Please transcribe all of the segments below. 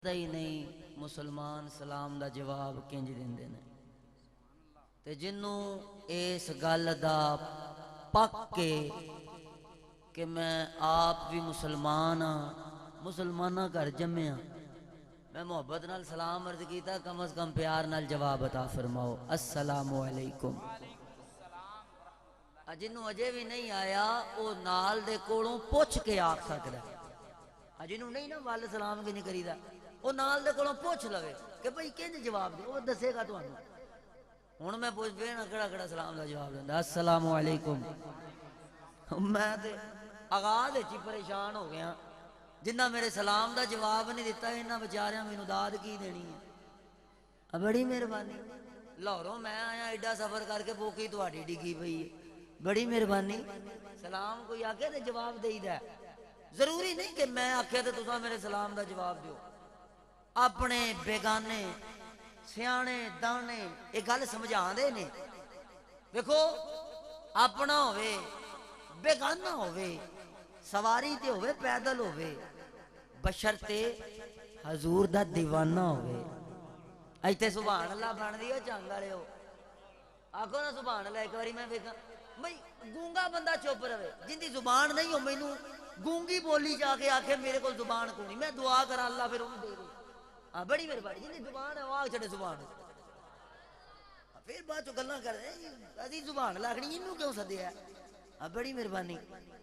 ہی نہیں مسلمان سلام دا جواب کنج دیندے نے تے جنوں اس گل دا پکے کہ میں آپ بھی مسلمان ہاں مسلماناں گھر جمیا میں محبت نال سلام عرض کیتا کم از کم پیار نال جواب عطا فرماؤ السلام علیکم جنوں اجے بھی نہیں آیا او نال دے کولوں پوچھ کے آکھ سکدا ہے جنوں نہیں نا وال سلام کی نہیں کریدا وہ نال دے کولوں پوچھ لوے کہ بھئی کنج جواب دے وہ دسے گا تانوں ہن میں پوچھ پے نا کڑا کڑا سلام دا جواب دیندا السلام علیکم میں تے آغاز وچ ہی پریشان ہو گیا جنہ میرے سلام دا جواب نہیں دتا انہاں بیچاریاں مینوں داد کی دینی ہے بڑی مہربانی لاہوروں میں آیا ایڈا سفر کر کے پوکی تہاڈی ڈگی پئی ہے بڑی مہربانی سلام کوئی آکھے تے جواب دئیدا ہے ضروری نہیں کہ میں آکھیا تے تساں میرے سلام دا جواب دیو اپنے بیگانے سیانے دانے یہ گل سمجھا دے نے دیکھو اپنا ہوئے بیگانہ ہوئے سواری تے ہوئے پیدل ہوئے بشرتے حضور دا دیوانہ ہوئے ایتے سبحان اللہ بن دیو چنگ والے ہو آکھو نا سبحان اللہ ایک باری میں ویکھاں بھئی گونگا بندہ چپ رہے جن دی زبان نہیں ہو مینوں گونگی بولی جا کے آکھے میرے کو زبان کو نہیں میں دعا کرا اللہ پھر انہوں دے دے ہاں بڑی مہربانی جن دی زبان ہے وہ آگ چھڑے زبان پھر بعد چو گلاں کر رہے ہیں زبان لاکھنی انہوں کیوں سدیا ہے ہاں بڑی مہربانی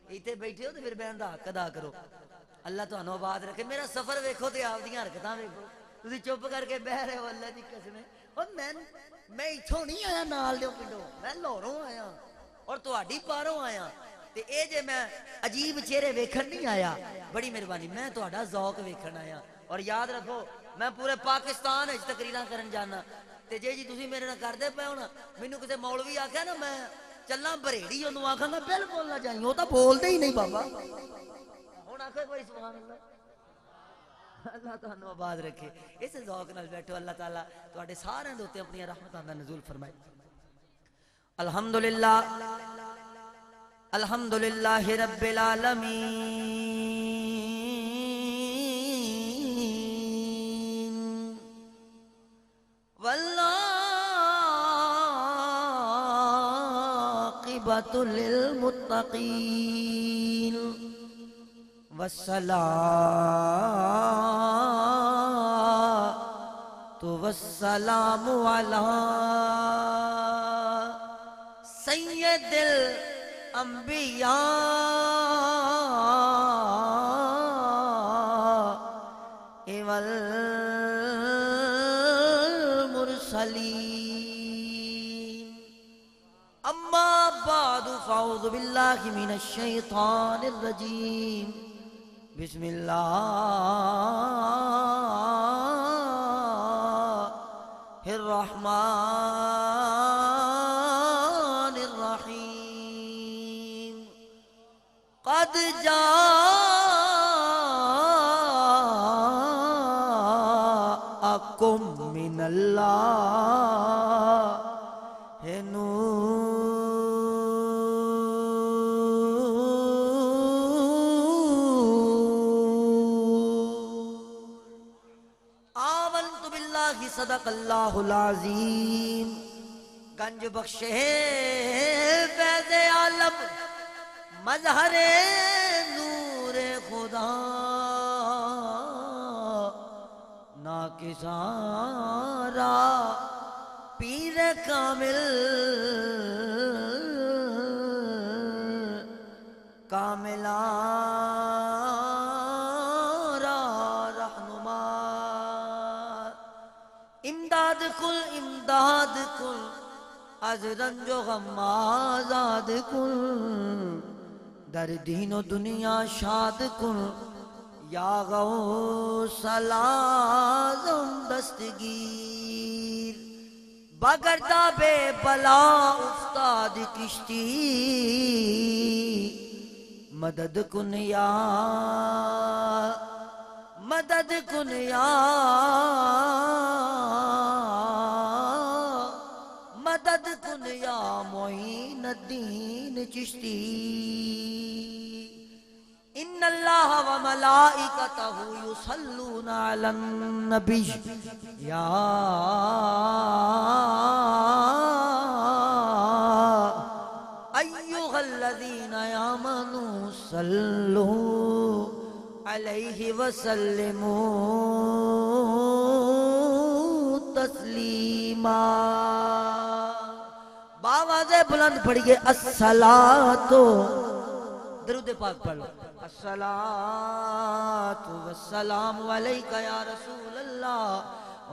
ایتھے بیٹھے ہو تو پھر بہن دا حق ادا کرو اللہ تانوں آباد رکھے میرا سفر ویکھو تے آپ دیاں حرکتاں ویکھو تسی چپ کر کے بہ رہے ہو اللہ دی قسم اور میں ایتھوں نہیں آیا نال دیو پنڈوں میں لاہوروں آیا اور تہاڈی پاروں آیا تے اے جے میں عجیب چہرے ویکھن نہیں آیا بڑی مہربانی میں تہاڈا ذوق ویکھن آیا اور یاد رکھو میں پورے پاکستان وچ تقریراں کرن جانا تے جے جی تسی میرے نال کردے پے ہو نا مینوں کسے مولوی آکھیا نا میں چلاں بریڑی اونوں آکھاں گا بالکل نہ جائیں وہ تو بولدے ہی نہیں بابا ہن آکھو کوئی سبحان اللہ اللہ تانوں آباد رکھے اس ذوق نال بیٹھو اللہ تعالیٰ تواڈے سارے دے اوتے اپنی رحمتاں دا نزول فرمائے الحمدللہ الحمدللہ رب العالمین والعاقبۃ للمتقین والصلاۃ والسلام علی سید الانبیاء والمرسلین اما بعد فاعوذ باللہ من الشیطان الرجیم بسم اللہ الرحمن الرحیم قد جاءکم من اللہ صدق اللہ العظیم گنج بخشے فیض عالم مظہر نور خدا ناکسارا پیر کامل کاملارا رہنما امداد کل امداد کل از رنج و غم آزاد کل در دین و دنیا شاد کل یا غوث لازم دستگیر بگردہ بے بلا افتاد کشتی مدد کن یا مدد کن یا مدد کن یا معین الدین چشتی ان اللہ و ملائکتہ یصلون علی النبی یا ایھا الذین آمنوا صلوا علیہ وسلموا تسلیما. باواز بلند پڑھیے الصلاۃ، درود پاک پڑھ لو. الصلاۃ والسلام علیک یا رسول اللہ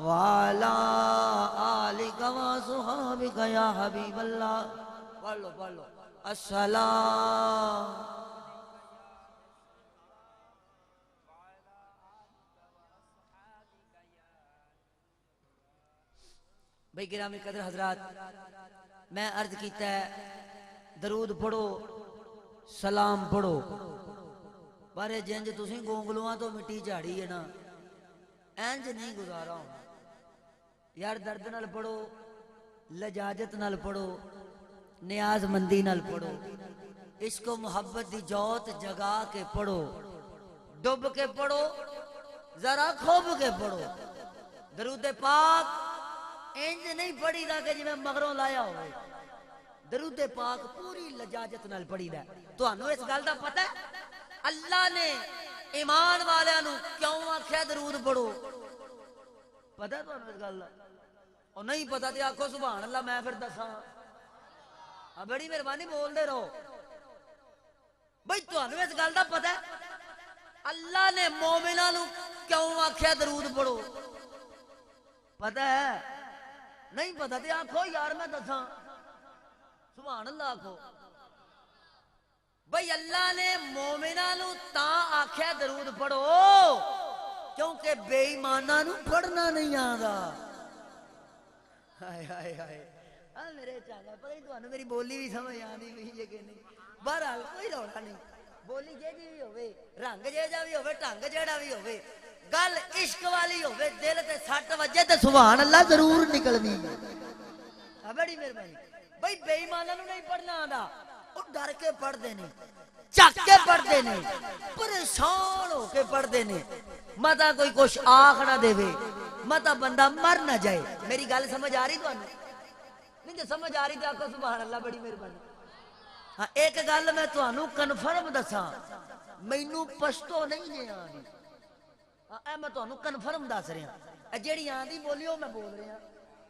وعلی آلک وصحبک یا حبیب اللہ. پڑھ لو پڑھ لو. السلام بھائی گرامی قدر حضرات، میں عرض کیتا ہے درود پڑھو سلام پڑھو، پر جنج تسی گونگلواں تو مٹی جھاڑی ہے نا، اینج نہیں گزارا ہونا یار. درد نال پڑھو، لجاجت نال پڑھو، نیاز مندی نال پڑھو، عشق و محبت دی جوت جگا کے پڑھو، ڈب کے پڑھو، ذرا کھوب کے پڑھو. درود پاک انج نہیں پڑھی دا کہ جی میں مغروں لایا ہوئے. درود پاک پوری لجاجت نال پڑھی دا. تو انہوں اس گل دا پتہ ہے اللہ نے ایمان والے نو کیوں آکھیا درود پڑھو؟ پتہ ہے تو انہوں اس گل دا؟ اور نہیں پتہ تے آکھو سبحان اللہ، میں پھر دساں. بڑی مہربانی بول دے رہو بھئی. تو انہوں اس گل دا پتہ ہے اللہ نے مومناں نو کیوں آکھیا درود پڑھو؟ پتہ ہے؟ نہیں پتہ تے آکھو یار میں دساں. سبحان اللہ آکھو. بھئی اللہ نے مومناں نو تاں آکھیا درود پڑھو کیونکہ بے ایماناں نو پڑھنا نہیں آندا. ہائے ہائے ہائے میرے چاہتا پتہ نہیں تو میری بولی بھی سمجھ آنی بھی ہے کہ نہیں. بہرحال کوئی روڑا نہیں، بولی جے جی بھی ہوئے، رنگ جے جا بھی ہوئے، ٹنگ جیڑا بھی ہوئے، گل عشق والی ہوئے، دل تے سٹ وجے تے سبحان اللہ ضرور نکلنی. بڑی مہربانی. بھئی بے ایماناں نو نہیں پڑھنا آندا، وہ ڈر کے پڑھ دینے، چک کے پڑھ دینے، پریشان ہو کے پڑھ دینے، متا کوئی کچھ آخ نہ دے وے، متا بندہ مر نہ جائے. میری گل سمجھ آ رہی تو نہیں؟ جو سمجھ آ رہی تو آکھو سبحان اللہ بڑی مہربانی. ہاں ایک گل میں تانوں کنفرم دساں، مینوں پشتو نہیں جے آندی. اے میں تانوں کنفرم دس رہا، اے جیڑی آندی بولی او میں بول رہا.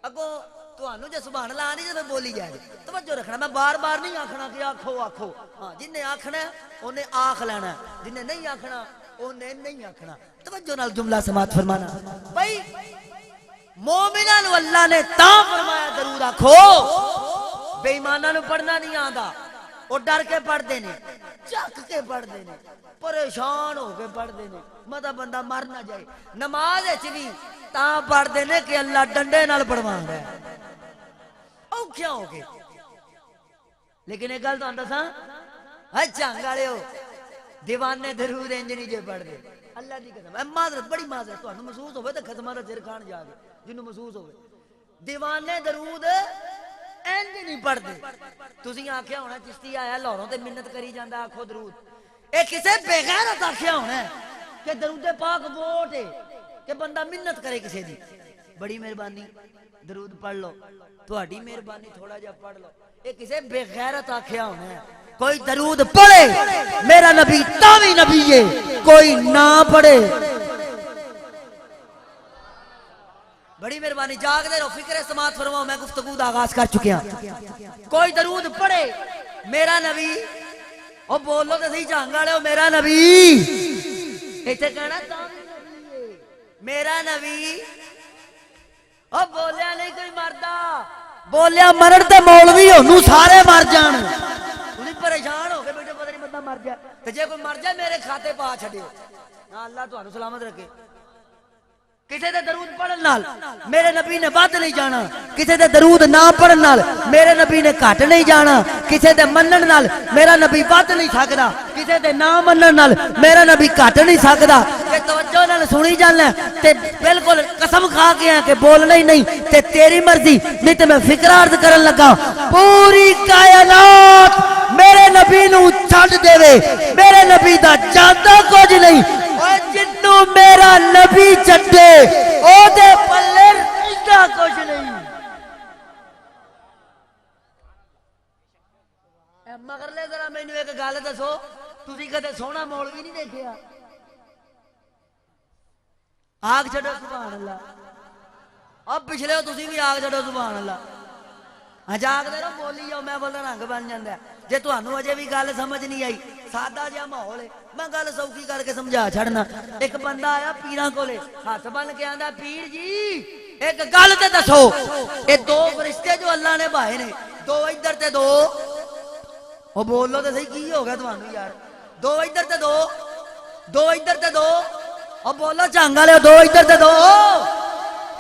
اگوں تانوں جے سبحان اللہ آندی تے میں بولی جائے. توجہ رکھنا، میں بار بار نہیں آکھنا کہ آکھو آکھو. ہاں جن نے آکھنا ہے اونے آکھ لینا، جن نے نہیں آکھنا اونے نہیں آکھنا. توجہ نال جملہ سماعت فرمانا. بھائی مومناں نو اللہ نے تاں فرمایا درود آکھو، بے ایماناں نو پڑھنا نہیں آندا، وہ ڈر کے پڑھ دینے، چک کے پڑھ دینے، پریشان ہو کے پڑھ دینے، مطلب بندہ مر نہ جائے. نماز وچ بھی تاں پڑھ دینے کہ اللہ ڈنڈے نال پڑھواندا ہے، اوکھیا ہو کے. لیکن ایک گل تانوں دساں، ہائے چنگ والےو دیوانے درود انج نہیں جے پڑھ دے. اللہ دی قسم، معذرت بڑی معذرت، تانوں محسوس ہوے تے ختمہ دا سر کھان جا کے جنوں محسوس ہوے. دیوانے درود انج نہیں پڑھ دے. تسی آکھیا ہونا چشتی آیا لاہوروں تے منت کری جاندا آکھو درود. اے کسے بے غیرت آکھیا ہونا ہے کہ درود پاک ووٹ ہے کہ بندہ منت کرے کسے دی. بڑی مہربانی درود پڑھ لو، تہاڈی مہربانی تھوڑا جا پڑھ لو. اے کسے بے غیرت آکھیا ہونا ہے. کوئی درود پڑھے میرا نبی تاوی نبی ہے، کوئی نہ پڑھے. بڑی مہربانی جاگ دے رہو، فکر سماعت فرماؤ، میں گفتگو دا آغاز کر چکیا. کوئی درود پڑھے میرا نبی، او بولو تے صحیح جھنگ والے، میرا نبی ایتھے کہنا میرا نبی. او بولیا نہیں کوئی مردا، بولیا مرن تے مولوی ہونوں سارے مر جان. تسی پریشان ہو کے بیٹھے پتہ نہیں بندہ مر جائے تے جے کوئی مر جائے میرے کھاتے پا چھڈیو. اللہ تہانوں سلامت رکھے. کسی دے درود پڑھن نال میرے نبی نے ود نہیں جانا، کسی دے درود نہ پڑھن نال میرے نبی نے گھٹ نہیں جانا، کسی دے منن نال میرا نبی ود نہیں سکدا، کسی دے نہ منن نال میرا نبی گھٹ نہیں سکدا. کہ توجہ نال گل سنی جانا تے بالکل قسم کھا کے ہیں کہ بولنا ہی نہیں تے تیری مرضی نہیں تے میں فکر عرض کرن لگا پوری کائنات میرے نبی نو چھڈ دے میرے نبی دا جاندا کچھ نہیں اوے جنوں میرا نبی چھڈے او دے پلے رہندا کچھ نہیں مگرلے ذرا مینو ایک گل دسو تسی کدے سونا مولوی نہیں دیکھیا آگ چھڑو سبحان اللہ اب پچھلے ہو تسی بھی آگ چھڑو سبحان اللہ جاگ دے رہو بولی جاؤ میں بولنا رنگ بن جاندہ ہے جے تو انہوں اجے بھی گل سمجھ نہیں آئی سادہ جا ماحول ہے میں گل سوکی کر کے سمجھا چھڑنا ایک بندہ آیا پیران کو لے ہاتھ بن کے آندہ پیر جی ایک گل تے دسو اے دو فرشتے جو اللہ نے بھائے نے دو ادھر تے دو وہ بولو تو صحیح کی ہو گیا تمہانوں یار دو ادھر تے دو ادھر تے دو اور بولو چانگا لے دو ادھر تے دو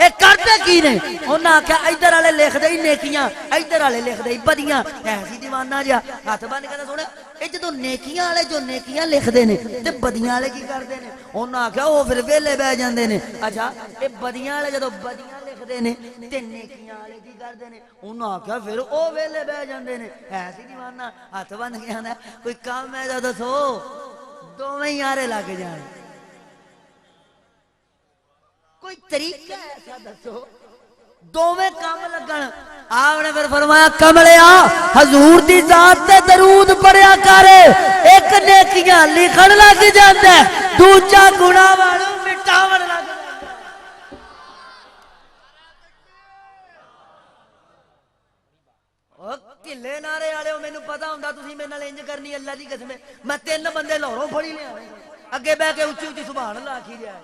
اے کرتے کی نے انہاں آکھیا ادھر والے لکھ دے نیکیاں ادھر والے لکھ دے بدیاں ایسی دیوانہ جا ہاتھ بن کے سونے اے جدوں نیکیاں والے جو نیکیاں لکھ دے نے تے بدیاں والے کی کردے نے انہاں آکھیا او پھر ویلے بیٹھ جاندے نے اچھا اے بدیاں والے جدوں بدیاں لکھ دے نے تے نیکیاں والے کی کردے نے انہاں آکھیا پھر او ویلے بیٹھ جاندے نے ایسی دیوانہ ہاتھ بن کے آندا کوئی کام ہے جو دسو دوویں یارے لگ جان کوئی طریقہ ایسا دسو دوویں کام لگن آپ نے پھر فرمایا کملیا حضور دی ذات تے درود پڑھیا کر ایک نیکیاں لکھن لگ جاندا ہے دوجا گناہ والوں مٹاون لگ جاندا او کلے نعرے والے مینوں پتہ ہوندا تسی میرے نال انج کرنی اللہ دی قسم میں 3 بندے لاہوروں پھڑی لیا اگے بیٹھ کے اونچی اونچی سبحان اللہ آکھی گیا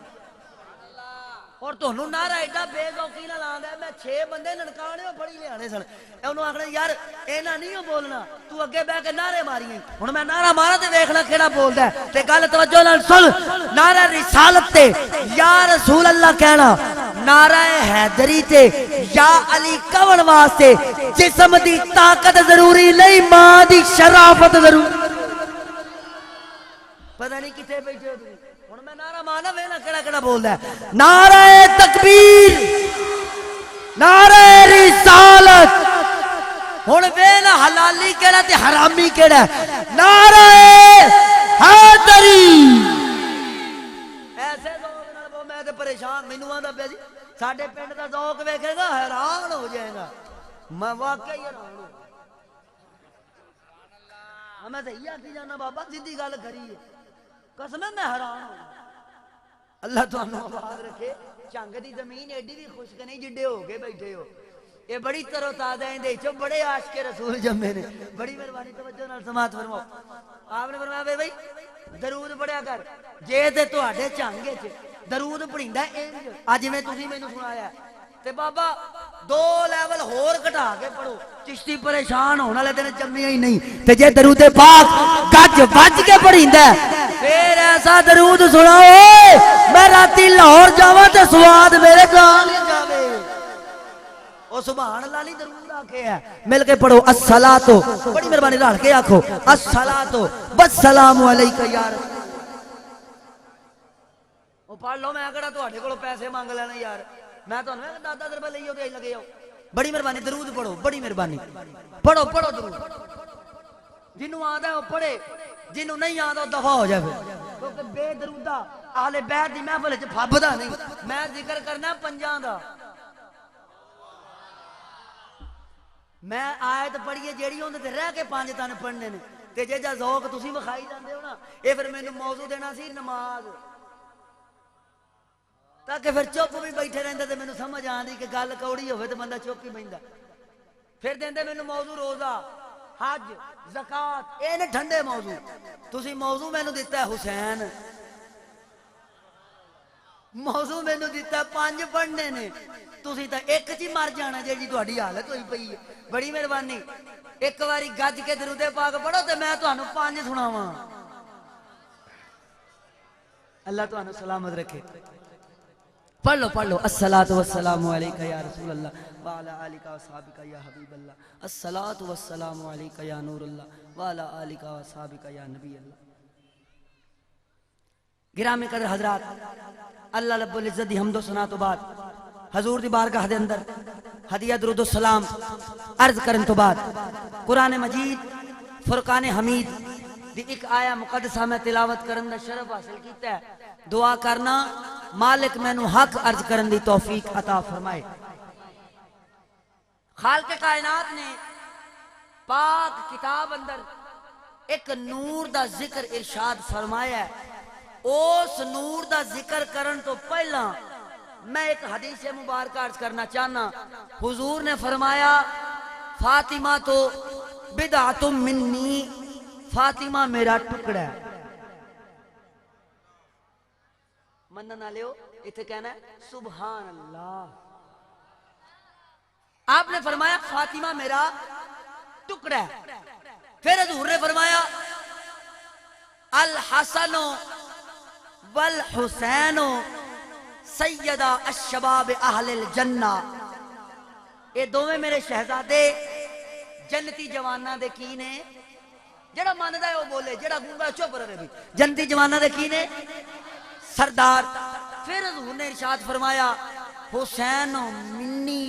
اور تہنوں نعرہ ایڈا بے ذوقی نال آندا ہے میں 6 بندے ننکانے پھڑی لیانے سن اونوں آکھنا یار اینا نہیں بولنا تو اگے بیٹھ کے نعرے ماری ہن میں نعرہ مارا تے ویکھنا کیڑا بولدا ہے تے گل توجہ نال سن نعرہ رسالت تے یا رسول اللہ کہنا نعرہ حیدری تے یا علی کون واسطے جسم دی طاقت ضروری نہیں ماں دی شرافت ضروری پتہ نہیں کتے بیٹھے ہو تم ہن میں نعرہ مارنا وینا کیڑا کیڑا بولدا ہے نعرہ تکبیر نعرہ رسالت ہن وینا حلالی کیڑا تے حرامی کیڑا نعرہ حیدری ایسے ذوق نال بول میں تے پریشان مینوں آندا پیا جی ساڈے پنڈ دا ذوق ویکھے گا حیران ہو جائے گا میں واقعی حیران ہوں میں تے یہ آکھی جانا بابا سیدھی گل کری ہے قسم میں حیران ہوں اللہ تانوں آباد رکھے چنگ دی زمین ایڈی بھی خشک نہیں جڈے ہو کے بیٹھے ہو یہ بڑی ترو تازہ ہیں دے چو بڑے عاشق رسول جمے نے بڑی مہربانی توجہ نال سماعت فرماؤ آپ نے فرمایا بھائی درود پڑھیا کر جے تے تواڈے چنگے چ درود پڑھیندا انج اج میں تسی مینوں سنایا تے بابا 2 لیول ہور گھٹا کے پڑھو چشتی پریشان ہونے والے دن جمیا ہی نہیں تے جے درود پاک گج بج کے پڑھیندا پھر ایسا درود سناؤ میں راتی لاہور جاواں تے سواد میرے گال جاوے او سبحان اللہ نہیں درود آکھے ہے مل کے پڑھو الصلاۃ بڑی مہربانی رل کے آکھو الصلاۃ والسلام علیک یا رسول او پڑھ لو میں کہڑا تواڈے کولوں پیسے مانگ لینا یار میں تو دادا دربا لے آؤ لگے آؤ بڑی مہربانی درود پڑھو بڑی مہربانی پڑھو پڑھو درود جنوں آندا ہے وہ پڑھے جنوں نہیں آندا دفع ہو جائے کیونکہ بے درودہ اہل بیت دی محفل وچ پھبدا نہیں میں ذکر کرنا 5 دا میں آیت پڑھیے جیڑی ہوندے تے رہ کے 5 تن پڑھنے نے تے جے جا ذوق تسی وکھائی جاندے ہو نا اے پھر مینوں موضوع دینا سی نماز تاکہ پھر چپ بھی بیٹھے رہندے تے مینوں سمجھ آندی کہ گل کوڑی ہوے تے بندہ چپ ہی بیندا پھر دیندے مینوں موضوع روزہ حج زکات اے نے ٹھنڈے موضوع تسی موضوع مینوں دتا ہے حسین موضوع مینوں دتا ہے 5 پڑھنے نے تسی تا ایک چ مر جانا جی تہاڈی حالت ہوئی پئی ہے بڑی مہربانی ایک واری گج کے درود پاک پڑھو تے میں تانوں 5 سناواں اللہ تانوں سلامت رکھے پڑھ لو الصلاۃ والسلام علیک یا رسول اللہ وعلی آلک و صحابک یا حبیب اللہ الصلاۃ والسلام علیک یا نور اللہ وعلی آلک و صحابک یا نبی اللہ گرامی قدر حضرات، اللہ رب العزت دی حمد و ثنا تو بعد حضور دی بارگاہ دے اندر ہدیہ درود و سلام عرض کرن تو بعد قرآن مجید فرقان حمید دی ایک آیا مقدسہ میں تلاوت کرن دا شرف حاصل کیتا ہے. دعا کرنا مالک مینوں حق عرض کرن دی توفیق عطا فرمائے. خالق کائنات نے پاک کتاب اندر ایک نور دا ذکر ارشاد فرمایا ہے. اس نور دا ذکر کرن تو پہلا میں ایک حدیث مبارکہ عرض کرنا چاہنا. حضور نے فرمایا فاطمہ تو بدعت منی، فاطمہ میرا ٹکڑا ہے. مننا نہ لیو، اتھے کہنا ہے سبحان اللہ. آپ نے فرمایا فاطمہ میرا ٹکڑا ہے. پھر حضور نے فرمایا الحسن والحسین سیدہ الشباب اہل الجنہ. اے دوویں میرے شہزادے جنتی جواناں دے کی نے. جڑا ماندا ہے وہ بولے، جڑا گونگا چپ رہے بھی. جنتی جواناں دے کی نے؟ سردار. پھر حضور نے ارشاد فرمایا حسین منی.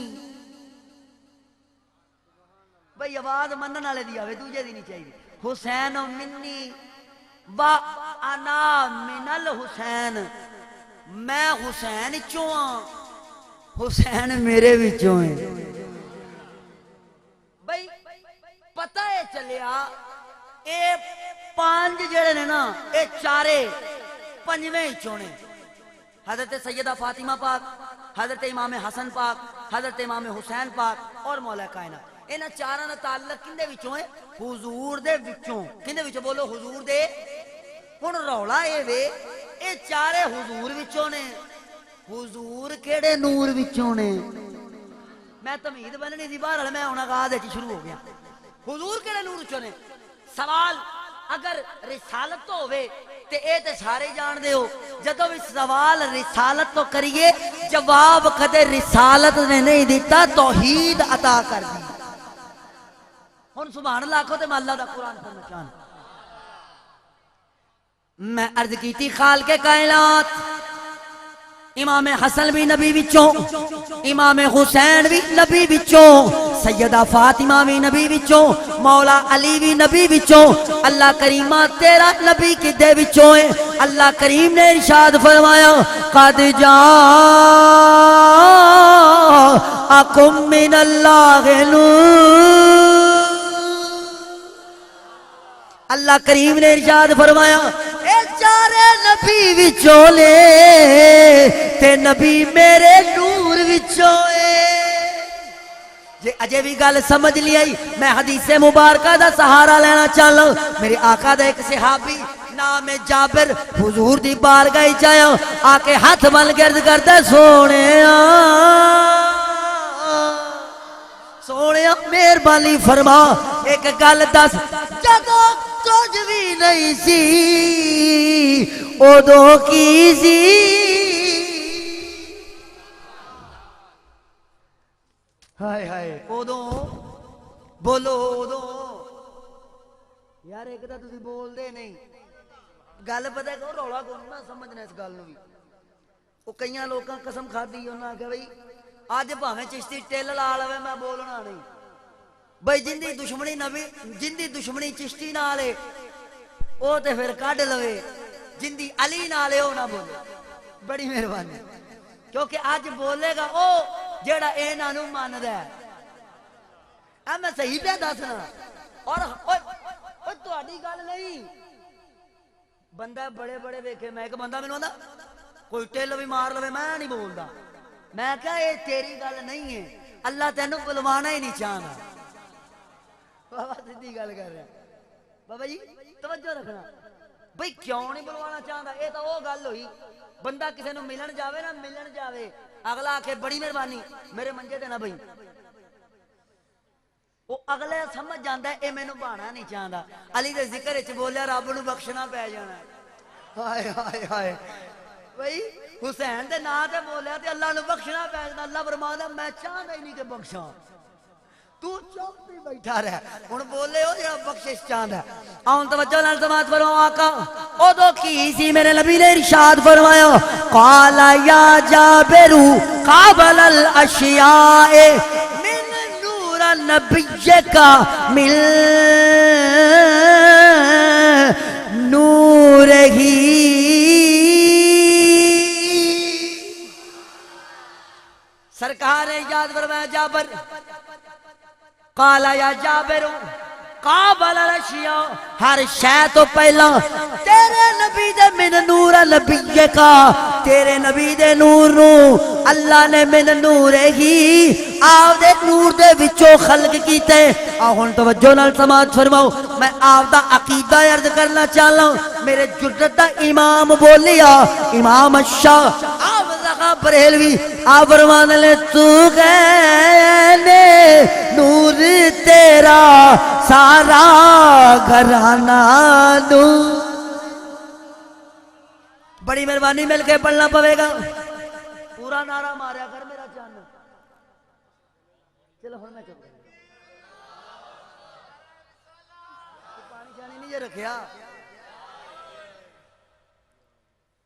بھئی آواز منن والے دی آوے، دوجے دی نہیں چاہیے. حسین منی با انا من الحسین، میں حسین چوں ہاں، حسین میرے وچوں ہے. بھئی پتہ ہے چلیا اے پانچ جڑے نے نا، اے چارے پنجویں چوں نے. حضرت سیدہ فاطمہ پاک، حضرت امام حسن پاک، حضرت امام حسین پاک اور مولا کائنات. انہاں چاراں دا تعلق کندے وچوں ہے؟ حضور دے وچوں. کندے وچوں بولو؟ حضور دے. ہن رولا اے وے اے چارے حضور وچوں نے. حضور کیڑے نور وچوں نے؟ میں تمہید بننی دی باہر میں ہن آغاز وچ شروع ہو گیا. حضور کیڑے نور وچوں نے؟ سوال اگر رسالت تو ہوئے تے اے تے سارے جان دے ہو. جدوں بھی سوال رسالت تو کریے، جواب کدے رسالت نے نہیں دیتا، توحید عطا کر دی. ہن سبحان اللہ آکھو تے میں اللہ دا قرآن پڑھنا چاہنا. میں عرض کی تھی خالق کائنات امام حسن بھی نبی وچوں، امام حسین بھی نبی وچوں، سیدہ فاطمہ بھی نبی وچوں، مولا علی بھی نبی وچوں. اللہ کریمہ تیرا نبی کدے وچوں ہے؟ اللہ کریم نے ارشاد فرمایا قد جاءکم من اللہ نور. اللہ کریم نے ارشاد فرمایا اے چارے نبی وچوں لے تے نبی میرے نور وچوں اے. جے اجے بھی گل سمجھ لیائی میں حدیث مبارکہ دا سہارا لینا چاہتا ہوں. میرے آقا دا ایک صحابی نام جابر حضور دی بارگاہ وچ آیا، آ کے ہاتھ مل گرد کردا سونیا سونیا مہربانی فرما ایک گل دس، جدوں کچھ بھی نہیں سی ادو کی سی؟ ہائے ہائے ادو بولو ادو. یار ایک تو تسی بول دے نہیں. گل پتہ کہ رولا کون نہ سمجھنا اس گل بھی. وہ کئی لوگوں قسم کھادی انہاں آخیا بھائی اج بھاویں چشتی ٹل لا لوے میں بولنا نہیں. بھائی جن دی دشمنی نبی، جن دی دشمنی چشتی نال ہے او تے پھر کڈ لوے، جن دی علی نال ہے او نہ بولے. بڑی مہربانی، کیونکہ اج بولے گا او جیڑا انہاں نوں مندا ہے. میں صحیح پہ دسنا. اور تہاڈی گل نہیں، بندہ بڑے بڑے ویکھے. میں ایک بندہ مینوں آندا کوئی ٹل بھی مار لوے میں نہیں بولدا. میں کہا یہ تیری گل نہیں ہے، اللہ تینوں بلوانا ہی نہیں چاہتا. بابا سیدھی گل کر رہا. بابا جی توجہ رکھنا. بھئی کیوں نہیں بلوانا چاہتا؟ یہ تو وہ گل ہوئی بندہ کسی نو ملن جاوے نا، ملن جاوے اگلا آکھے بڑی مہربانی میرے منجے تے نہ بھئی، وہ اگلے سمجھ جاندا ہے اے مینوں بہانا نہیں چاہتا. علی دے ذکر وچ بولیا رب نو بخشنا پی جانا. ہائے ہائے ہائے. بھئی حسین دے نام تے بولیا تے اللہ نو بخشنا پی جانا. اللہ فرماندا میں چاہتا ہی نہیں کہ بخشاں. تو چپ ہی بیٹھا رہ ہن بولے ہو جڑا بخشش چاہندا ہے آن توجہ نال سماعت فرماؤ آقا اودو کی سی میرے نبی نے ارشاد فرمایا قال یا جابر قابل الاشیاء من نور النبی کا مل نور ہی سرکار نے یاد فرمایا جابر قال یا جابر قابل الاشیاء ہر شے تو پہلا تیرے نبی دے من نور نبی کا تیرے نبی دے نور نو اللہ نے من نور ہی آپ دے نور دے وچوں خلق کیتے ہن توجہ نال سماعت فرماؤ میں آپ دا عقیدہ عرض کرنا چاہتا میرے جرت دا امام بولیا امام شاہ آپ زخا بریلوی آپ فرمانے لے تو کہنے نور تیرا سارا گھرانہ نور بڑی مہربانی مل کے پڑھنا پوے گا پورا نعرہ ماریا کر میرا جان چلو ہن میں چپ پانی جانی نہیں جے رکھیا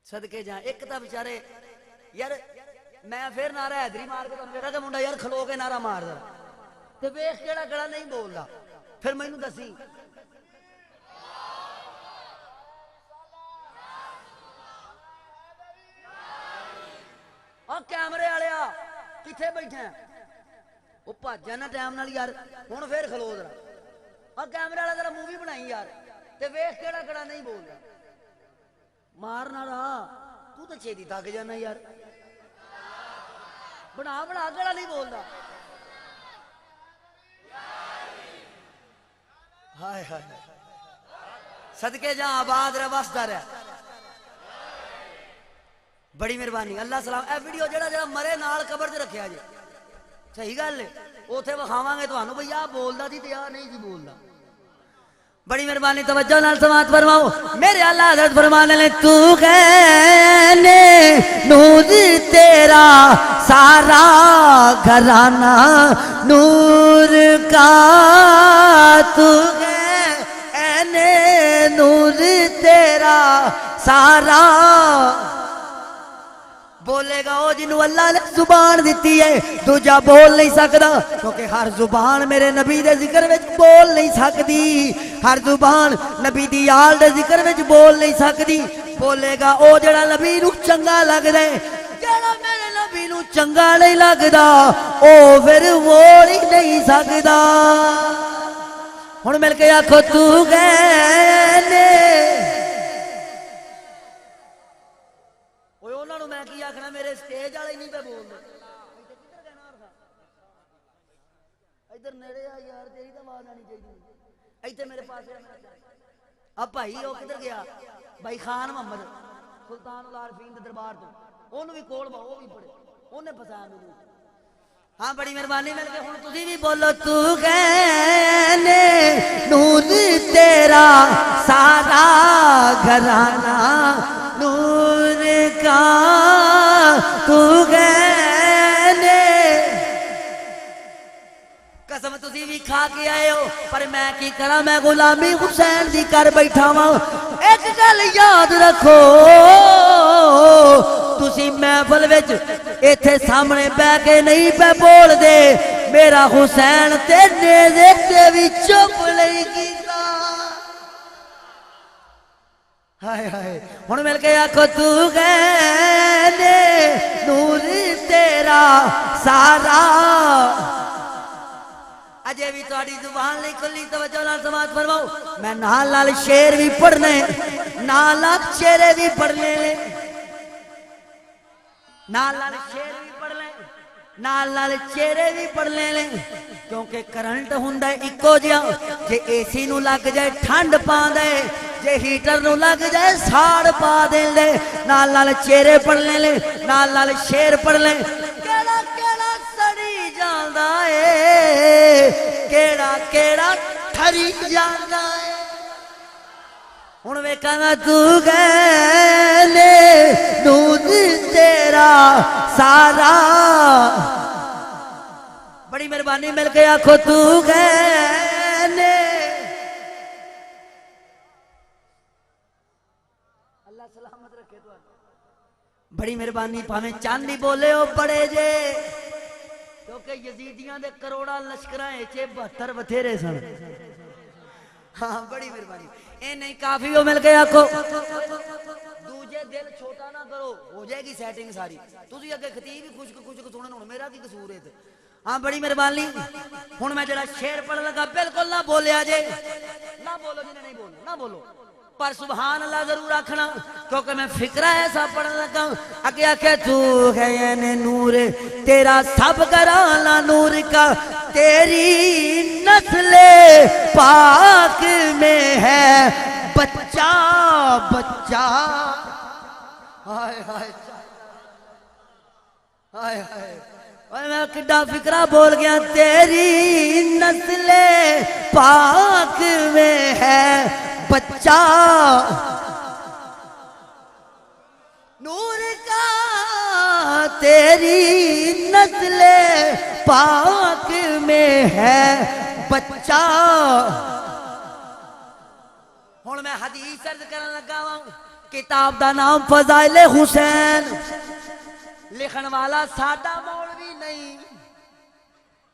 صدقے جائیں ایک تا بیچارے یار میں پھر نعرہ حیدری مار کے تمہیں کہ منڈا یار کھلو کے نعرہ مار دا تے ویکھ کیڑا کیڑا نہیں بول رہا پھر مینوں دسی اور کیمرے والیا کتنے بیٹھے ہیں وہ بھج جانا ٹائم نال یار ہن پھر کھلو ذرا اور کیمرے والا ذرا مووی بنائی یار تے ویکھ کیڑا کیڑا نہیں بول رہا مارنا رہا تو تے چھیتی تھک جانا یار بنا بنا کیڑا نہیں بول رہا ہائے ہائے صدقے جا آباد رہ وسدا رہ بڑی مہربانی اللہ سلام اے ویڈیو جڑا جڑا مرے نال قبر تے رکھیا جی صحیح گل ہے اوتھے وکھاواں گے تانوں بھئی آ بولدا سی تے آ نہیں سی بولدا بڑی مہربانی توجہ نال سماعت فرماؤ میرے اللہ حضرت فرمانے لے تو کہنے نور تیرا سارا گھرانہ نور کا تو کہنے نور تیرا سارا بولے گا او جنہوں اللہ نے زبان دیتی ہے دوجہ بول نہیں سکتا کیونکہ ہر زبان میرے نبی دے ذکر وچ بول نہیں سکتی ہر زبان نبی دی آل دے ذکر وچ بول نہیں سکتی بولے گا او جڑا نبی نو چنگا لگ دے جڑا میرے نبی نو چنگا نہیں لگدا او پھر بول ہی نہیں سکتا ہن مل کے آکھو تو کہنے میں کی آکھنا میرے سٹیج والے نہیں پہ بول دے ادھر نیڑے آ یار تیری تو آواز آنی چاہیے ایتھے میرے پاس اب بھائی وہ کدھر گیا بھائی خان محمد سلطان العارفین دے دربار تو اونوں بھی کول با وہ بھی پڑے اونے پھسایا مینوں ہاں بڑی مہربانی مل کے ہن تسی بھی بولو تو کہنے نور تیرا سارا گھرانہ نور کا تو کہنے قسم تسی بھی کھا کے آئے ہو پر میں کی کرا میں غلامی حسین دی کر بیٹھا ہوں ایک گل یاد رکھو تسی محفل وچ ایتھے سامنے بہ کے نہیں پہ بول دے میرا حسین تے نیزے تے بھی چپ نہیں کیتا ہائے ہائے ہن مل کے آکھو تو کہنے نور تیرا سارا اجے بھی تہاڈی زبان نہیں کھلی توجہ نال سماعت فرماؤ میں نال نال شعر بھی پڑھنے نال نال شعر بھی پڑھنے نال نال شعر بھی پڑھ لیں نال نال چہرے بھی پڑھ لیں کیونکہ کرنٹ ہوندا ہے اکو جیا جے اے سی نو لگ جائے ٹھنڈ پا دے جے ہیٹر نو لگ جائے ساڑ پا دے لے نال نال چہرے پڑھ لیں نال نال شعر پڑھ لیں کیڑا کیڑا سڑی جاندا اے کیڑا کیڑا ٹھری جاندا اے ہن ویکھاں گا تو کہنے نور تیرا سارا بڑی بڑی مہربانی مل کے آخو تو گئے نے اللہ سلامت رکھے تو بڑی مہربانی پاویں چاندی بولے ہو بڑے جے کیونکہ یزیدیاں دے کروڑا لشکراں وچ 72 بتھیرے سن ہاں بڑی مہربانی اے نہیں کافی ہو مل کے آکھو دوجے دل چھوٹا نہ کرو ہو جائے گی سیٹنگ ساری تسی اگے خطیب ہی خوش سنن ہن میرا کی قصور ہے ہاں بڑی مہربانی ہن میں جڑا شعر پڑھ لگا بالکل نہ بولیا جے نہ بولو جی نہیں بولو نہ بولو پر سبحان اللہ ضرور رکھنا کیونکہ میں فکرہ ایسا پڑھنے لگا اگیا کہ تو ہے یعنی نور تیرا سب گرانا نور کا تیری نسل پاک میں ہے بچہ بچہ ہائے ہائے ہائے ہائے میں کڈا فکرہ بول گیا تیری نسل پاک میں ہے بچہ نور کا تیری نسل پاک میں ہے بچہ ہن میں حدیث عرض کرن لگا ہوں کتاب دا نام فضائل حسین لکھن والا ساڈا مولوی نہیں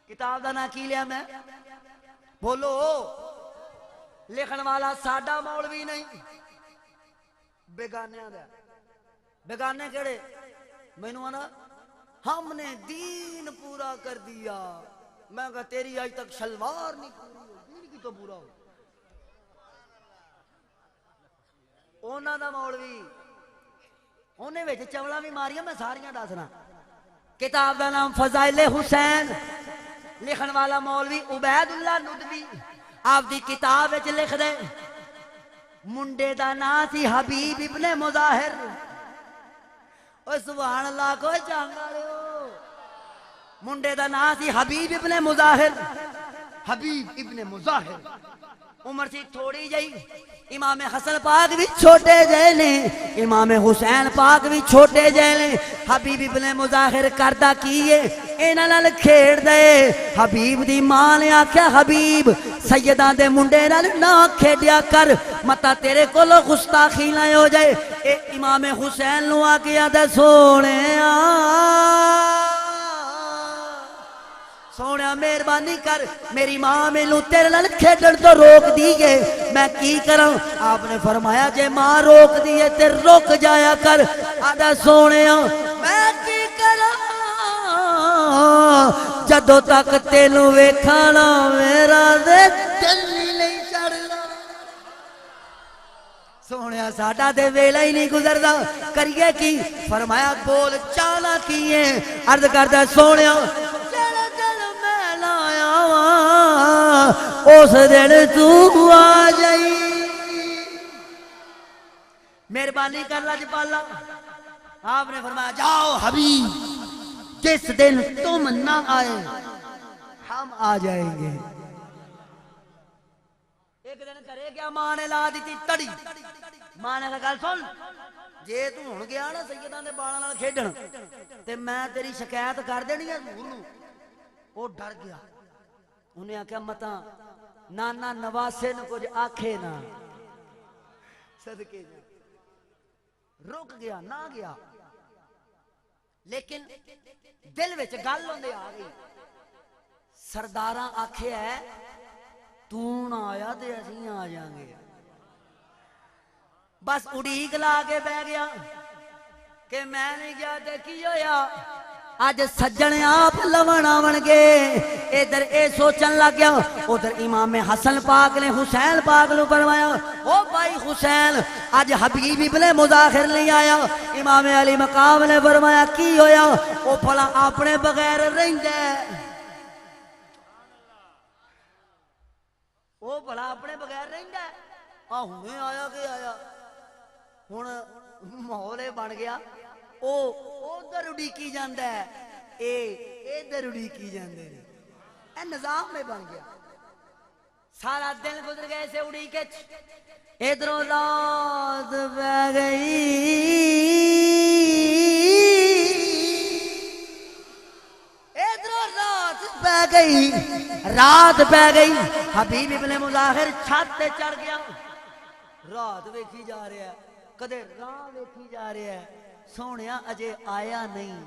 کتاب دا نام کی لیا میں بولو لکھن والا ساڈا مولوی نہیں بیگانیاں دا بیگانے کیڑے مینوں آنا ہم نے دین پورا کر دیا میں کہا تیری آج تک شلوار نہیں پوری ہو دین کی تو پورا ہو اونا دا مولوی اونے ویچے چولا بھی ماریاں میں ساریاں داسنا کتاب دا نام فضائل حسین لکھن والا مولوی عبید اللہ ندوی آپ دی کتاب وچ لکھ دے منڈے دا نام سی حبیب ابن مظاہر اوہ سبحان اللہ کو چانگا رہے ہو منڈے دا نام سی حبیب ابن مظاہر حبیب ابن مظاہر عمر سی تھوڑی جائی امام حسن پاک بھی چھوٹے جائے لیں امام حسین پاک بھی چھوٹے جائے لیں حبیب ابن مظاہر کردہ کیے اینا نال کھیڑ دے حبیب دی ماں نے آکھیا حبیب سیدان دے منڈے نال نہ کھیڑیا کر متا تیرے کو لو گستاخی نہ ہو جائے اے امام حسین نو آکھیا دے سونے سونے مہربانی کر میری ماں مینوں تیرے نال کھیڈن تو روک دیے میں کی کراں آپ نے فرمایا جے ماں روک دیے تے روک جایا کر آدھا سونے میں کی کراں جدوں تک تینوں ویکھانا میرا دے دل نہیں چڑھنا سونے ساڈا تے ویلا ہی نہیں گزردا کریے کی فرمایا بول چالا کیے عرض کردا سونے اس دن تو آ جائی مہربانی کر لاجپالا آپ نے فرمایا جاؤ حبیب جس دن تم نہ آئے ہم آ جائیں گے ایک دن کرے گیا ماں نے لا دیتی تڑی ماں نے کہا سن جے تو ہن گیا نا سیداں دے بالاں نال کھیڈن تے میں تیری شکایت کر دینی ہے حضور نو وہ ڈر گیا انہیں آکھیا متا نانا نواسے نو کچھ آکھے نا صدقے جا رک گیا نہ گیا لیکن دل وچ گل ہوندے آ گئی سرداراں آکھے ہے تو نہ آیا تے اسی آ جائیں گے بس اڑیک لا کے بہ گیا کہ میں نہیں گیا تے کی ہویا آج سجن آپ لون آون گے ادھر اے سوچن لگ گیا ادھر امام حسن پاک نے حسین پاک نو فرمایا او بھائی حسین آج حبیب ابن مظاہر نہیں آیا امام علی مقام نے فرمایا کی ہویا او پھلا اپنے بغیر رہندا او بھلا اپنے بغیر رہندا ہنے آیا کہ آیا ہن ماحول بن گیا او ادھر اڑیکی جاندا ہے اے ادھر اڑیکی جاندے نے اے نظام میں بن گیا سارا دن گزر گئے سے اڑیکے ادھروں رات پہ گئی ادھروں رات پہ گئی رات پہ گئی حبیب ابن مظاہر چھت تے چڑھ گیا رات ویکھی جا رہا ہے کدے راہ ویکھی جا رہا ہے سونیا اجے آیا نہیں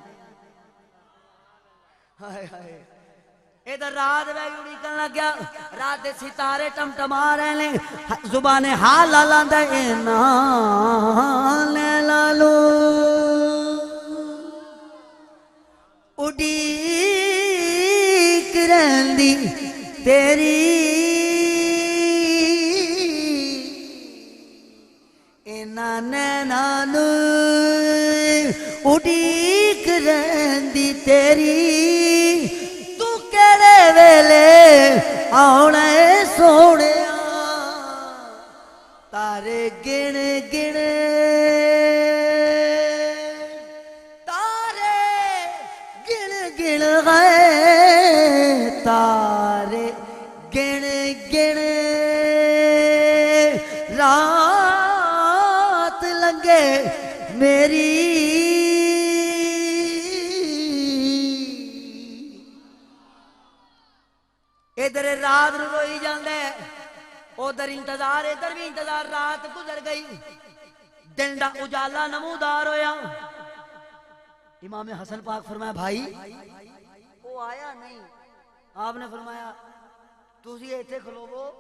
ہائے ہائے ادھر رات میں اڑیکن لگ گیا رات دے ستارے ٹمٹما رہے ہیں زبان حال لاندہ اینا لالو اڑیک رہندی تیری اینا نینانو اڑیک رہندی تیری ویلے آنے سونے تارے گن گن تارے گن گن گئے تارے گن گن رات لنگے میری ادھر رات روئی جاندے ادھر انتظار ادھر بھی انتظار رات گزر گئی دن دا اجالا نمودار ہویا امام حسن پاک فرمایا بھائی وہ آیا نہیں آپ نے فرمایا تسی ایتھے کھلوو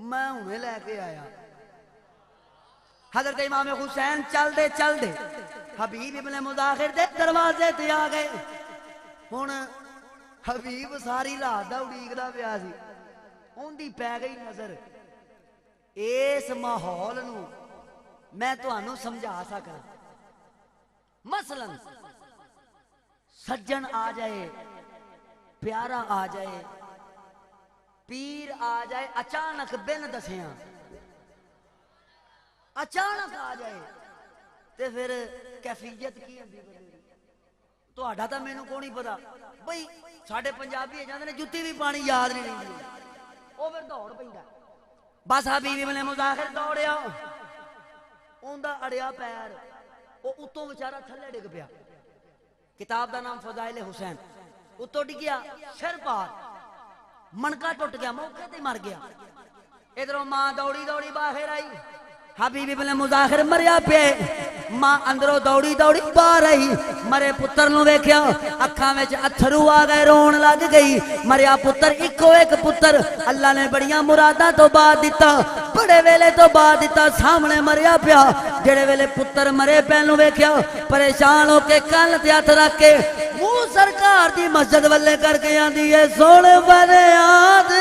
میں انہیں لے کے آیا حضرت امام حسین چل دے حبیب ابن مظاہر دے دروازے تے آ گئے ہن حبیب ساری رات دا اڑیکدا پیا سی اون دی پی گئی نظر اس ماحول نو میں تانوں سمجھا سکاں مثلا سجن آ جائے پیارا آ جائے پیر آ جائے اچانک بن دسیاں اچانک آ جائے تے پھر کیفیت کی ہوندی تہاڈا تاں مینوں کوئی نہیں پتا بھئی ساڈے پنجابی جاندے نے جُتی بھی پانی یاد نہیں رہندی او پھر دوڑ پیندا بس حبیب ابن مظاہر دوڑیا اوندا اڑیا پیر او اتوں بیچارہ تھلے ڈگ پیا کتاب دا نام فضائل حسین اتوں ڈگیا سر پار منکا ٹوٹ گیا موقع تے مر گیا ادھروں ماں دوڑی دوڑی باہر آئی حبیب ابن مظاہر مریا پے ماں اندروں دوڑی دوڑی باہر آئی مرے پتر نو ویکھیا اکھاں وچ اتھرو آ گئے رون لگ گئی مریا پتر اکو ایک پتر اللہ نے بڑیاں مراداں تو بعد دتا بڑے ویلے تو بعد دتا سامنے مریا پیا جڑے ویلے پتر مرے پہلو ویکھیا پریشان ہو کے کل تے ہاتھ رکھ کے منہ سرکار دی مسجد والے کر کے آندی ہے سونے فریاد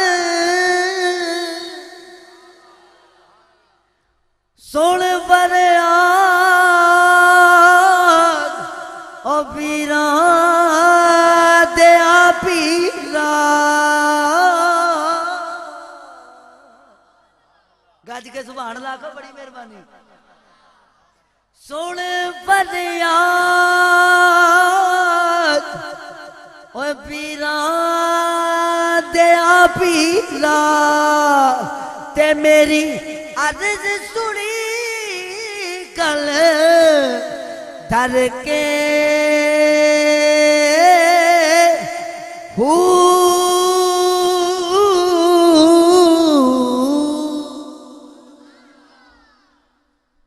سونے فریاد او پیران دیا پیران گج کے سبحان اللہ کو بڑی مہربانی سونے فریاد او پیران دیا پیران تے میری عرض سنی کل در کے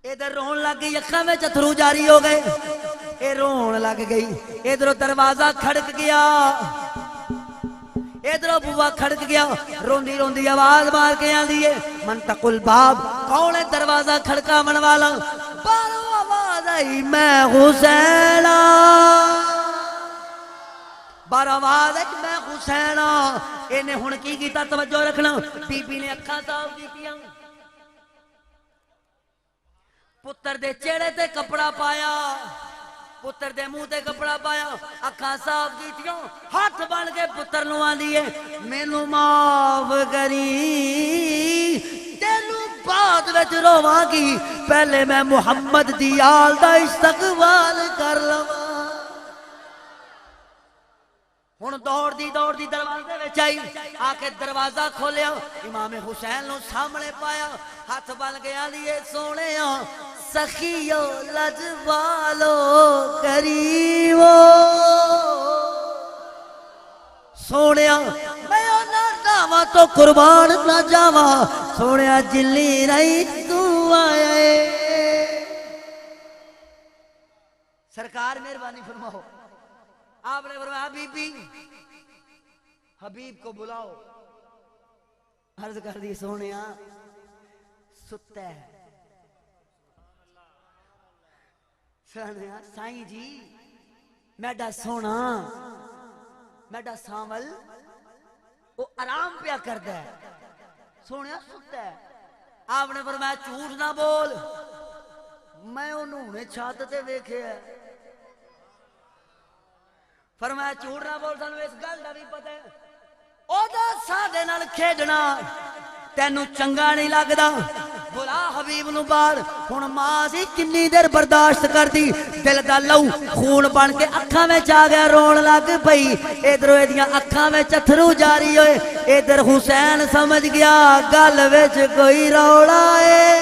ادھر رون لگ گئی اکھاں میں اتھرو جاری ہو گئے اے رون لگ گئی ادھر دروازہ کھڑک گیا ادھر بوا کھڑک گیا روندی روندی آواز مار کے آندی ہے منطق الباب کون ہے دروازہ کھڑکا من والا بارو آواز آئی میں حسین بارو آواز آئی میں حسین انہیں ہن کی کیتا توجہ رکھنا بی بی نے اکھاں صاف کیتیاں پتر دے چہرے تے کپڑا پایا پتر دے منہ تے کپڑا پایا اکھاں صاف کیتیاں ہاتھ بن کے پتر نو آندی ہے مینوں معاف کری تینوں بعد وچ رواں گی پہلے میں محمد دی آل دا استقبال کر لواں ہن دوڑ دی دروازے وچ آئی آ کے دروازہ کھولیا امام حسین نو سامنے پایا ہاتھ بن کے آندی ہے سونےاں سخیو لجوالو قریبو سونے میں انہاں داواں تو قربان نہ جاواں سونے جلی رہی تو آیا ہے سرکار مہربانی فرماؤ آپ نے فرمایا حبیبی حبیب کو بلاؤ عرض کر دی سونے ستا ہے سونے سائیں جی میڈا سونا میڈا سامل وہ آرام پیا کردا ہے سونے ستا ہے آپ نے فرمایا جھوٹ نہ بول میں انہوں نے چھت تے ویکھیا ہے فرمایا جھوٹ نہ بول سانو اس گل دا بھی پتہ ہے او دا ساڈے نال کھیڈنا تینوں چنگا نہیں لگدا بلا حبیب نو باہر ہن ماں سی کنی دیر برداشت کردی دل دا لو خون بن کے اکھاں وچ آ گیا رون لگ پئی ادھروں ایدیاں اکھاں وچ اتھرو جاری ہوئے ادھر حسین سمجھ گیا گل وچ کوئی رولا ہے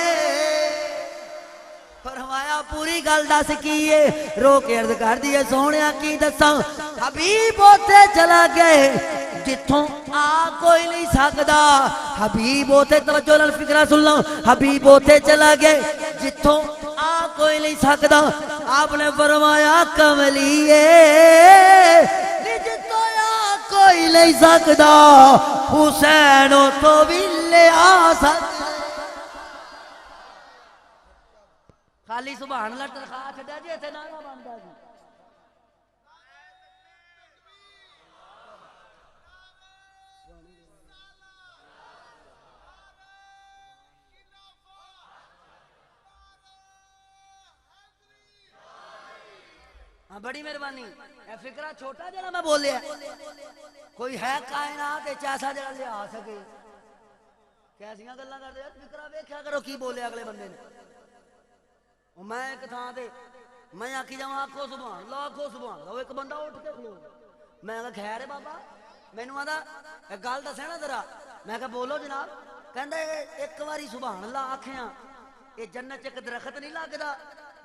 فرمایا پوری گل دس کی ہے رو کے عرض کر دی سونیا کی دساں حبیب اوتھے چلا گئے جتھوں آ کوئی نہیں سکدا حبیب اوتھے توجہ نال فکرہ سن لو حبیب اوتھے چلا گئے جتھوں آ کوئی نہیں سکدا آپ نے فرمایا کملیے جتھوں آ کوئی نہیں سکدا حسین تو بھی لے آ سکدا خالی سبحان اللہ تنخواہ چھڈیا جی ایتھے نعرہ بندا جی بڑی مہربانی فکرہ چھوٹا جڑا میں بولیا کوئی ہے کائنات ایسا جڑا لے آ سکے کیسیاں گلاں کردے فکرہ ویکھیا کرو کی بولے اگلے بندے نے میں ایک تھاں تے میں آکھی جاواں آکھو سبحان اللہ آکھو سبحان اللہ ایک بندہ اٹھ کے کھلو میں کہا خیر ہے بابا مینوں آندا ایک گل دسے نا ذرا میں کہا بولو جناب کہندا ایک واری سبحان اللہ آکھیاں اے جنت ایک درخت نہیں لگدا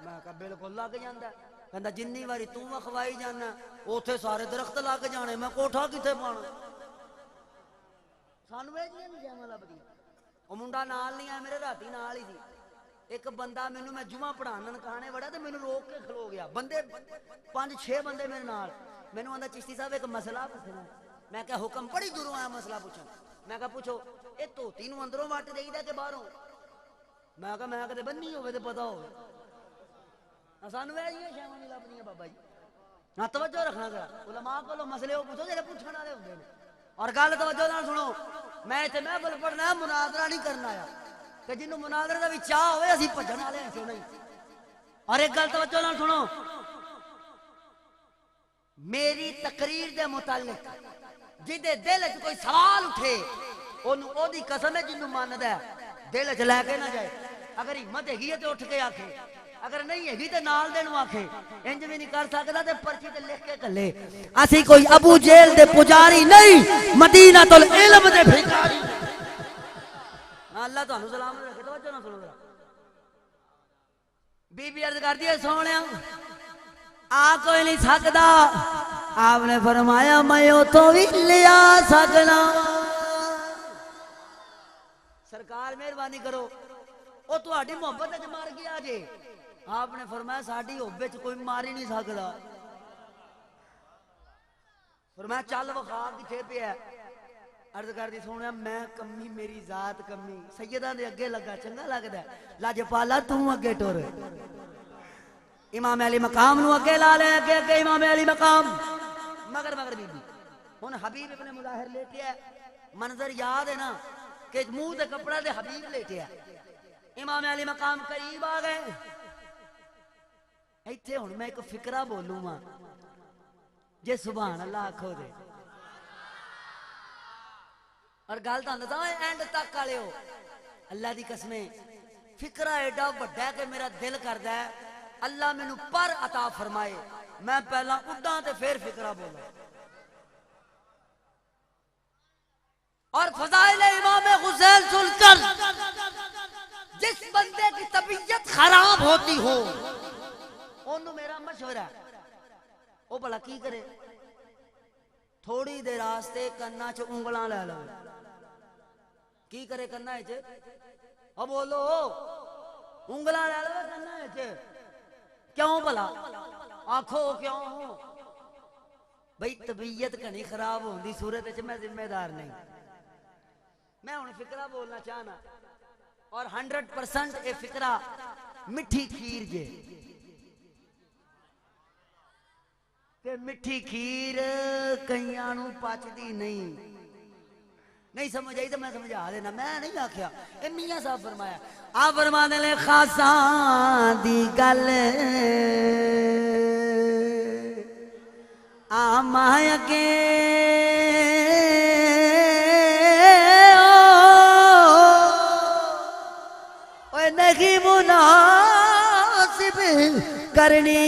میں کہا بالکل لگ جاندا کہندا جنی واری تو اخوائی جانا اوتھے سارے درخت لگ جانے میں کوٹھا کتے پانا سانو ویجیاں نہیں جاواں لبدی او منڈا نال نہیں آیا میرے راتی نال ہی سی ایک بندہ مینوں میں جمعہ پڑھانا نکانے وڑا تے مینوں روک کے کھلو گیا بندے 5-6 بندے میرے نال مینوں آندا چشتی صاحب ایک مسئلہ پوچھنا میں کہا حکم بڑی دوروں آیا مسئلہ پوچھن میں کہا پوچھو اے توتی نوں اندروں وٹ دئیدا کہ باہروں میں کہا میں کدے بننی ہوے تے پتہ ہوے سانو ایہی شیواں نہیں لبدیاں بابا جی ہاں توجہ رکھنا ذرا علماء کولوں مسئلے او پوچھو جڑے پوچھن والے ہوندے نے اور گل توجہ نال سنو میں ایتھے محفل پڑھنا مناظرہ نہیں کرنا آیا کہ جنوں مناظرے دا بھی چاہ ہوئے اسی بھجن والے ہیں نہیں اور ایک گل توجہ نال سنو میری تقریر دے متعلق جدے دل وچ کوئی سوال اٹھے اونوں او دی قسم ہے جنوں مندا ہے دل وچ لے کے نہ جائے اگر ہمت ہے تے اٹھ کے آکھے اگر نہیں ہے تے نال دے نوں آکھے انج بھی نہیں کر سکدا تے پرچی تے لکھ کے کلے اسی کوئی ابو جیل دے پجاری نہیں مدینہ العلم دے بھکاری اللہ تانوں سلام رکھے توجہ نہ سنو ذرا بی بی عرض کردی ہے سونیا آ کوئی نہیں سکدا آپ نے فرمایا میں او تو بھی لیا سکنا سرکار مہربانی کرو او تہاڈی محبت وچ مر گیا جے آپ نے فرمایا ساڈی حب وچ کوئی مار ہی نہیں سکدا فرمایا چل وکھا کتے پیا عرض کر دی سونیا میں کمی میری ذات کمی سیداں دے اگے لگا چنگا لگدا ہے لاجپالا تو اگے ٹر امام علی مقام نو اگے لا لے اگے اگے امام علی مقام مگر بی بی ہن حبیب ابن مظاہر لیٹیا منظر یاد ہے نا کہ منہ تے کپڑا دے حبیب لیٹیا امام علی مقام قریب آ گئے ایتھے ہن میں ایک فکرہ بولوں گا جے سبحان اللہ آکھو دے اور گل تاں دساں اینڈ تک والے ہو اللہ دی قسمیں فکرہ ایڈا بڑا ہے کہ میرا دل کردا ہے اللہ مینوں پر عطا فرمائے میں پہلا اڈاں تے پھر فکرہ بولا اور فضائل امام حسین سن کر جس بندے کی طبیعت خراب ہوتی ہو انہوں میرا مشورہ ہے وہ بھلا کی کرے تھوڑی دیر واسطے کنا چ انگلاں لے لو کی کرے کنا چ او بولو انگلاں لے لو کنا چ کیوں بھلا آکھو کیوں بھئی طبیعت کھنی خراب ہوندی صورت وچ میں ذمہ دار نہیں میں ہن فقرہ بولنا چاہنا اور 100% اے فقرہ مٹھی کھیر جے کہ مٹھی کھیر کئیاں نوں پچدی نہیں سمجھ آئی تو میں سمجھا دینا میں نہیں آکھیا اے میاں صاحب فرمایا آپ فرمانے لے خاصاں دی گل آما اگے اوے نہیں مناسب کرنی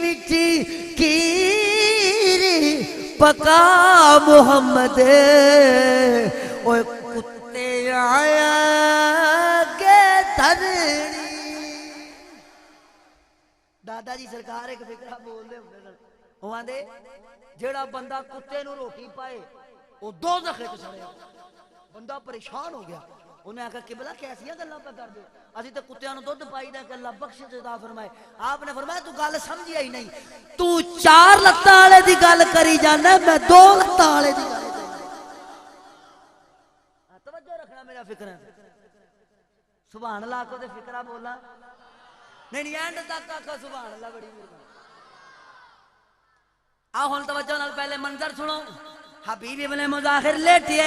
مٹھی کھیر پکا محمد اوے کتے آیا کے دھرنی دادا جی سرکار ایک فکرہ بول دے وہ آندے جیڑا بندہ کتے نو روٹی پائے وہ دوزخ وچ چڑھے بندہ پریشان ہو گیا انہیں آکھا قبلہ کیسیاں گلاں پہ کر دے اسی تے کتیاں نو دودھ پائی دے کہ اللہ بخش عطا فرمائے آپ نے فرمایا تو گل سمجھیا ہی نہیں تو 4 لتاں والے دی گل کری جانا میں 2 لتاں والے دی گل توجہ رکھنا میرا فکر ہے سبحان اللہ کو تے فکرہ بولا نہیں اینڈ تک آکھا سبحان اللہ بڑی مہربانی آؤ ہن توجہ نال پہلے منظر سنو حبیب ابن مظاہر لیٹے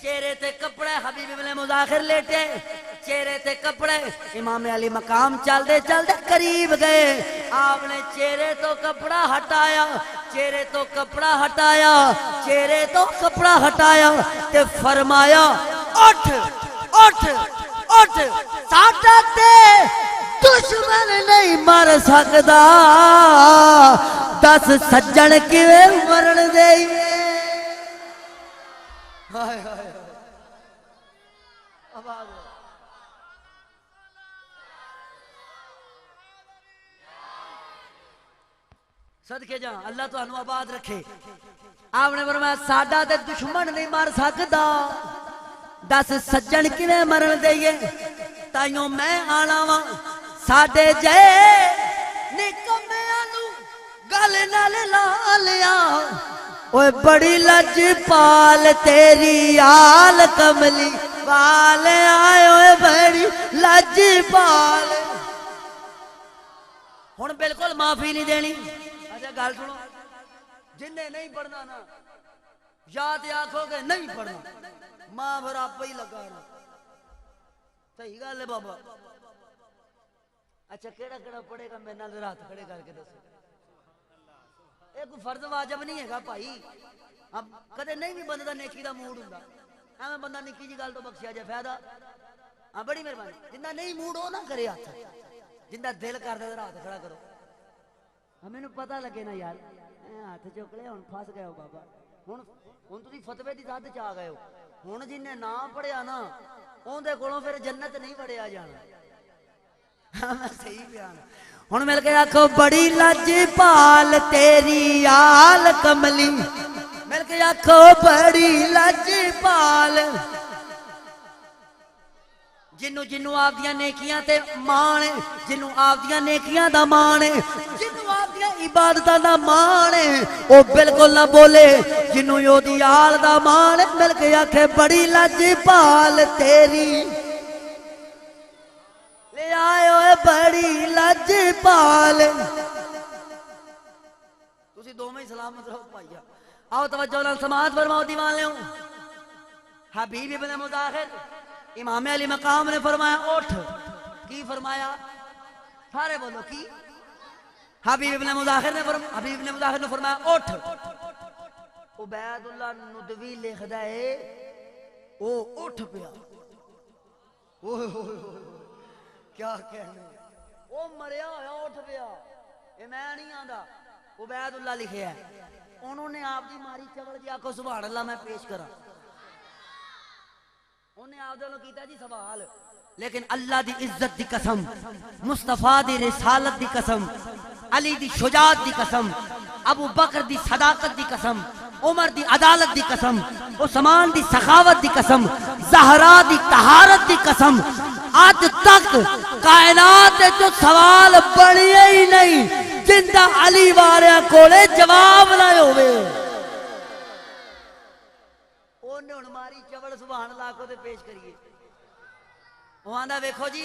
چہرے تے کپڑے حبیب ابن مظاہر لیٹے چہرے تے کپڑے امام علی مقام چل دے قریب گئے آپ نے چہرے تو کپڑا ہٹایا چہرے تو کپڑا ہٹایا چہرے تو کپڑا ہٹایا تے فرمایا اٹھ اٹھ اٹھ ساڈا تے دشمن نہیں مر سکدا 10 سجن کیویں مرن دے ہائے ہائے آواز صدقے جاں اللہ تو انو آباد رکھے آپ نے فرمایا ساڈا تے دشمن نہیں مار سکدا 10 سجن کیویں مرن دئیے تائیوں میں آنا وا ساڈے جے نکمیاں نو گل نال لا لیا اوے بڑی لج پال تیری آل کملی وال آئے اوے بڑی لج پال ہن بالکل معافی نہیں دینی اچھا گل سنو جن نے نہیں پڑھنا نا یاد آکھو گے نہیں پڑھنا ماں پھر آپ ہی لگا رہا صحیح گل ہے بابا اچھا کیڑا کیڑا پڑھے گا میرے نال رات کھڑے کر کے دسو ایک فرض واجب نہیں ہے گا بھائی اب کدے نہیں بھی بندہ نیکی دا موڈ ہوندا ایویں بندہ نکی جی گل تو بخشیا جائے فائدہ ہاں بڑی مہربانی جندا نہیں موڈ ہو نہ کرے ہاتھ جندا دل کردا تے رات کھڑا کرو ہمیں نو پتہ لگے نا یار ہاتھ چک لے ہن پھس گئے ہو بابا ہن تسی فتوی دی زد چ آ گئے ہو ہن جن نے نہ پڑھیا نا اون دے کولوں پھر جنت نہیں پڑھیا جانا ہاں صحیح بیان ہن مل کے آکھو بڑی لج پال تیری آل کملی مل کے آکھو بڑی لج پال جنوں آپ دیاں نیکیاں تے مان جنوں آپ دیاں نیکیاں دا مان جنوں آپ دیاں عبادتاں دا مان او بالکل نہ بولے جنوں یو دی آل دا مان مل کے آکھے بڑی لج پال تیری لے آئے ہوئے بڑی لج پال تسی دو میں سلامت رہو پائیا آؤ توجہ نال سماعت فرماؤ دیوان لے ہوں حبیب ابن مظاہر امام علی مقام نے فرمایا اٹھ کی فرمایا سارے بولو کی حبیب ابن مظاہر نے فرمایا اٹھ عبید اللہ ندوی لکھدا ہے او اٹھ پیا اوئے ہوئے کیا کہنے او مریا ہویا اٹھ پیا اے میں نہیں آندا عبید اللہ لکھیا ہے انہوں نے آپ دی ماری چوڑ جی آکھو سبحان اللہ میں پیش کراں انہیں آپ دلوں کیتا جی سوال لیکن اللہ دی عزت دی قسم، مصطفیٰ دی رسالت دی قسم، علی دی شجاعت دی قسم، ابو بکر دی صداقت دی قسم، عمر دی عدالت دی قسم، عثمان دی سخاوت دی قسم، زہرا دی طہارت دی قسم، آج تک کائنات جو سوال بڑھے ہی نہیں جندہ علی واریاں کولے جواب نہ ہوئے. انہوں نے ہماری چوڑ سبحان اللہ کو دے پیش کریے. وہاں دا ویکھو جی،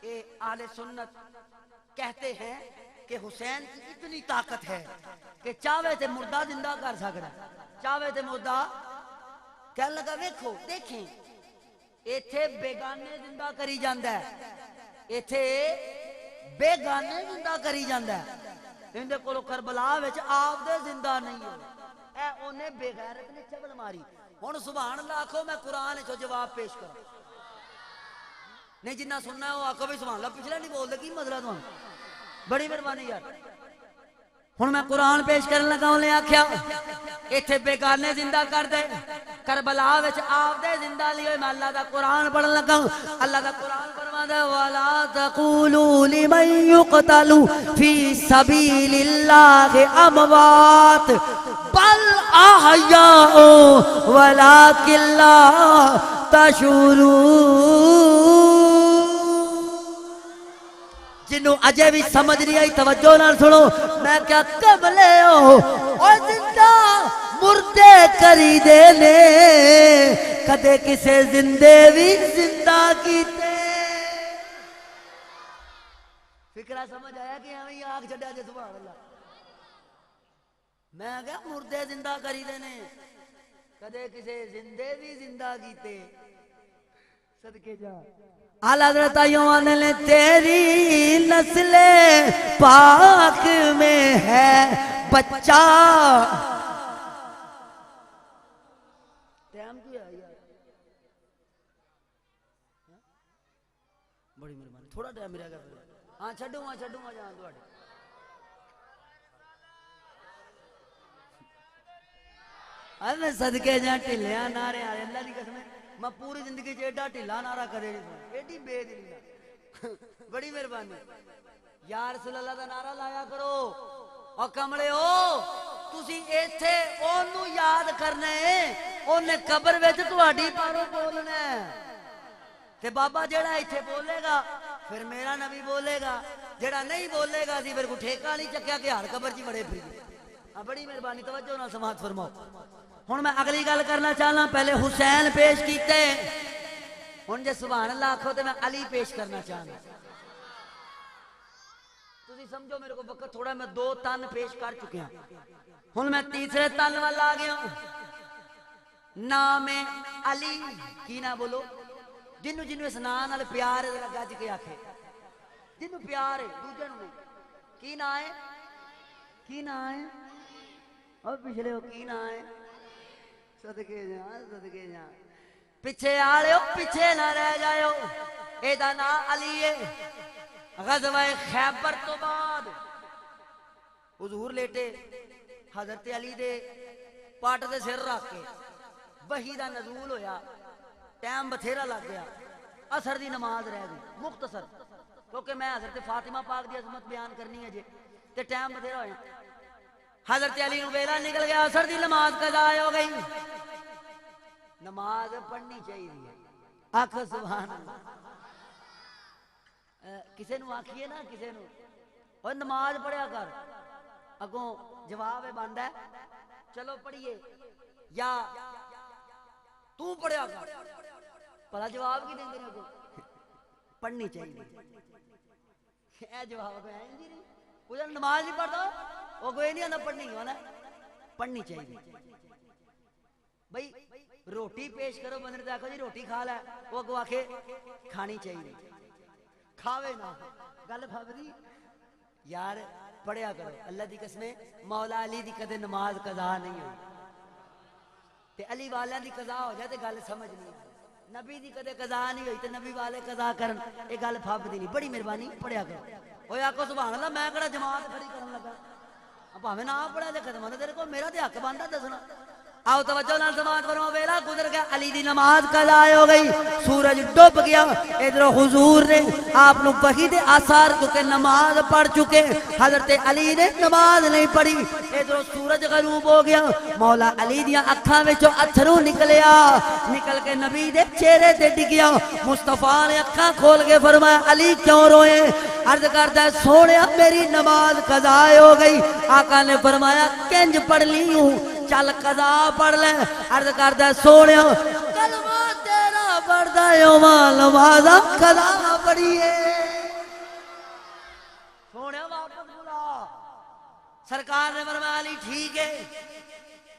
اے اہل سنت کہتے ہیں کہ حسین کی اتنی طاقت ہے کہ چاہے تے مردہ زندہ کر سکتا، چاہے تے مردہ. کہنے لگا ویکھو دیکھیں ایتھے بیگانے زندہ کری جاندہ ہے، ایتھے بیگانے زندہ کری جاندہ ہے. اندے کولو کربلا وچ آپ دے زندہ نہیں ہے. اے انہیں بے غیرت نے چبل ماری. ہن سبحان اللہ آکھو میں قرآن چو جواب پیش کروں. نہیں جنہ سننا ہے وہ آکھو بھی سبحان اللہ. پچھلے نہیں بول دے کی مدرہ تو بڑی مہربانی یار. ہن میں قرآن پیش کرنے لگا انہیں آکھیا ایتھے بیگانے زندہ کر دے، کربلا وچ آپ دے زندہ لیے. میں اللہ دا قرآن پڑھن لگا. اللہ دا قرآن فرماتا ہے وَلَا تَقُولُوا لِمَن يُقْتَلُ فِي سَبِيلِ اللَّهِ أَمْوَاتٌ بَلْ أَحْيَاءٌ وَلَكِن لَّا تَشْعُرُونَ. جنہوں اجے بھی سمجھ نہیں آئی توجہ نہ سنو. میں کیا قبلے ہو اور زندہ مردے کری دینے کدے کسے زندے بھی زندہ کیتے. فکرہ سمجھ آیا کہ ہمیں یہ آگ چڑھا جے سبحان اللہ. میں کیا مردے زندہ کری دینے کدے کسے زندے بھی زندہ کیتے. صدقے جا اعلیٰ حضرت ایوان نے تیری نسل پاک میں ہے بچہ. ٹائم کیا ہے یار؟ بڑی مہربانی. تھوڑا ٹائم میرا گا. ہاں چھڈوں گا جان دو. میں صدقے جہاں ٹھلیاں نعرے آ رہے اللہ کی قسم میں پوری زندگی ایڈا ٹھلا نعرہ کرے نہیں ایڈی بے دلی. بڑی مہربانی. یا رسول اللہ دا نعرہ لایا کرو. اور کمڑے ہو تسی ایتھے اونوں یاد کرنے اونے قبر وچ تہاڈی پاروں بولنا ہے. تے بابا جیڑا ایتھے بولے گا پھر میرا نبی بولے گا، جیڑا نہیں بولے گا سی پھر کو ٹھیکہ نہیں چکیا کہ ہر قبر جی بڑے پھر. بڑی مہربانی توجہ نہ سماعت فرماؤ. ہن میں اگلی گل کرنا چاہنا. پہلے حسین پیش کیتے، ہن جے سبحان اللہ آکھو تے میں علی پیش کرنا چاہنا. تسی سمجھو میرے کو وقت تھوڑا میں 2 تن پیش کر چکے ہیں. ہن میں تیسرے تن والا آ گیا. نام علی کی نہ بولو جنوں اس نام نال پیار ہے ذرا گج کے آکھے. جنوں پیار ہے دوجے نوں کی نام ہے؟ کی نام ہے؟ اور پچھلے ہو کی نام ہے؟ صدقے جان پیچھے آڑے ہو پیچھے نہ رہ جائے ہو. اے دا نام علی ہے. غزوہ خیبر تو بعد حضور لیٹے حضرت علی دے پاٹ دے سر رکھ کے وحی دا نزول ہویا. ٹائم بتھیرا لگ گیا. اثر دی نماز رہ گئی مختصر کیونکہ میں حضرت فاطمہ پاک دی عظمت بیان کرنی ہے جی تے ٹائم بتھیرا ہویا. حضرت علی نو ویلا نکل گیا. اثر دی نماز قضا ہو گئی. نماز پڑھنی چاہیے. آکھ سبحان اللہ. کسے نو آکھیے نا کسے نو اور نماز پڑھیا کر اگوں جواب بندا ہے چلو پڑھیے یا تو پڑھیا کر. پہلا جواب کی دیں گے اگوں پڑھنی چاہیے. اے جواب ہے جی نہیں وہ نماز نہیں پڑھتا وہ کوئی نہیں آتا پڑھنی ہونا پڑھنی چاہیے. بھائی روٹی پیش کرو بندے نے آخو جی روٹی کھا لے وہ اگو آخے کھانی چاہیے کھاوے نہ گل پھبدی یار. پڑھیا کرو اللہ دی قسمیں. مولا علی دی کدے نماز قضا نہیں ہوئی تے علی والیاں دی قضا ہو جائے تے گل سمجھ نہیں آئی. نبی دی کدے قضا نہیں ہوئی تے نبی والے قضا کرن اے گل پھبدی نہیں. بڑی مہربانی پڑھیا کرو. اوے آکھو سبحان اللہ میں کڑا جماعت کھڑی کرن لگا بھاویں نہ پڑھیا تے ختم ہونا تیرے کو میرا تے حق بندا دسنا. آؤ توجہ نال سماعت فرماؤ، ویلا گزر گیا، علی دی نماز قضا ہو گئی، سورج ڈوب گیا، ادھر حضور نے آپ نو وحی دے آثار کیونکہ نماز پڑھ چکے، حضرت علی نے نماز نہیں پڑھی، ادھر سورج غروب ہو گیا، مولا علی دیاں اکھاں وچوں اتھرو نکلیا، نکل کے نبی دے چہرے تے ڈگیا، مصطفیٰ نے اکھاں کھول کے فرمایا علی کیوں روئے؟ عرض کرتا ہے سونیا میری نماز قضا ہو گئی، آقا نے فرمایا کنج پڑھ لی ہوں، چل قضا پڑھ لیں، عرض کرتا ہے سونیا کلمہ تیرا پڑھتا ہے نمازہ قضا پڑھیے، سونیا واپس بلا، سرکار نے فرمایا علی ٹھیک ہے،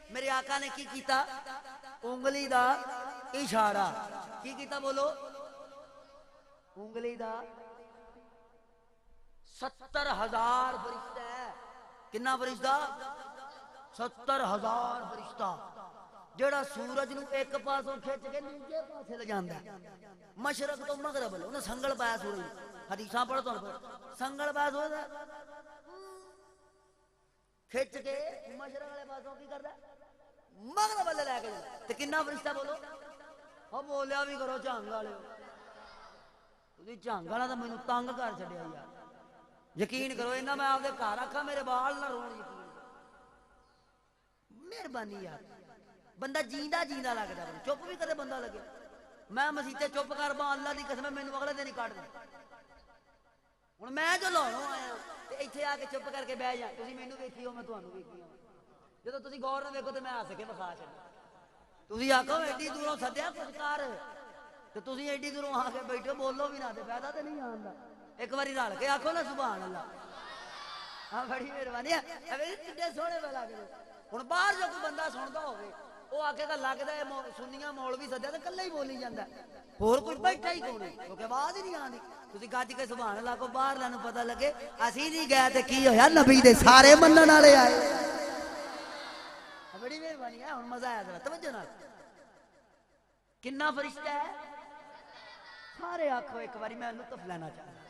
میرے آقا نے کی کیتا؟ انگلی دا اشارہ، کی کیتا بولو؟ انگلی دا 70,000 فرشتہ ہے، کنا فرشتہ؟ 70,000 فرشتہ، جڑا سورج نو ایک پاسوں کھچ کے دوسرے پاسے لے جاندا ہے، مشرق تو مغرب لے، انہیں سنگل پایا سورج، حدیثاں پڑھو تو سنگل پایا سورج کھچ کے مشرق والے پاسوں کی کردا ہے؟ مغرب والے لے کے جاندا، تے کنا فرشتہ بولو؟ او بولیا بھی کرو جھنگ والے، تسی جھنگ والا تے مینوں تنگ کر چھڈیا یار، یقین کرو انہاں میں آپ دے گھر رکھا میرے بال نہ رون، یقین مہربانی یار، بندہ جیندا جیندا لگدا ہے، چپ بھی کدے بندہ لگے، میں مسیتے چپ کر با اللہ دی قسم مینوں اگلے دن ہی کٹ دے، ہن میں جو لاہوروں آیا تے ایتھے آ کے چپ کر کے بیٹھ جا، تسی مینوں ویکھی ہو میں تانوں ویکھی ہوں، جدوں تسی غور نہ ویکھو تے میں ہس کے بخا چھڈا، تسی آکھو ایڈی دوروں سدیا کچھ کر تے تسی ایڈی دوروں آ کے بیٹھو بولو بھی نہ تے فائدہ تے نہیں آندا، ایک باری رل کے آکھو نا سبحان اللہ، ہاں بڑی مہربانی ہے، کڈے سوہنے پہ لگ دے، ہن باہر جو کوئی بندہ سندا ہوے وہ آکھے گا لگدا ہے سنیاں مولوی سدیا تے کلے ہی بولی جاندا ہے، ہور کوئی بیٹھا ہی کوئی نہیں کیونکہ آواز ہی نہیں آندی، تسی گج کے سبحان اللہ کو باہر لانوں پتہ لگے اسی نہیں گئے تے کی ہویا نبی دے سارے منن والے آئے، بڑی مہربانی ہے، ہن مزہ آیا ذرا توجہ نال، کنا فرشتہ ہے؟ سارے آکھو ایک باری میں لطف لینا چاہتا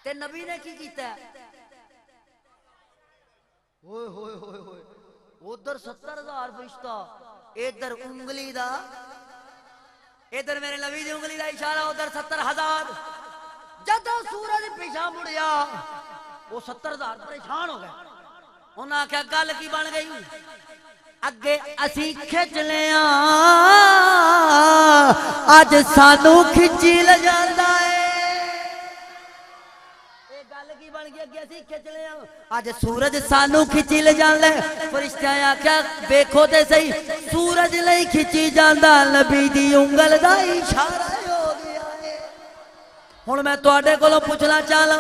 تے نبی نے کی کیتا ہے؟ ہوئے ہوئے ہوئے ہوئے ادھر 70,000 فرشتہ، ادھر انگلی دا، ادھر میرے نبی دی انگلی دا اشارہ، ادھر 70,000، جدو سورج پیچھا مڑیا وہ 70,000 پریشان ہو گئے، انہاں آکھیا گل کی بن گئی؟ اگے اسی کھچ لیا اج سانو کھچی لے جاندا ہے، اے گل کی بن گئی؟ اگے اسی کھچ لیا اج سورج سانو کھچی لے جاندا ہے، فرشتیاں آکھیا ویکھو تے صحیح سورج نہیں کھچی جاندا، نبی دی انگل دا اشارہ ہو گیا ہے، ہن میں تواڈے کولوں پوچھنا چاہنا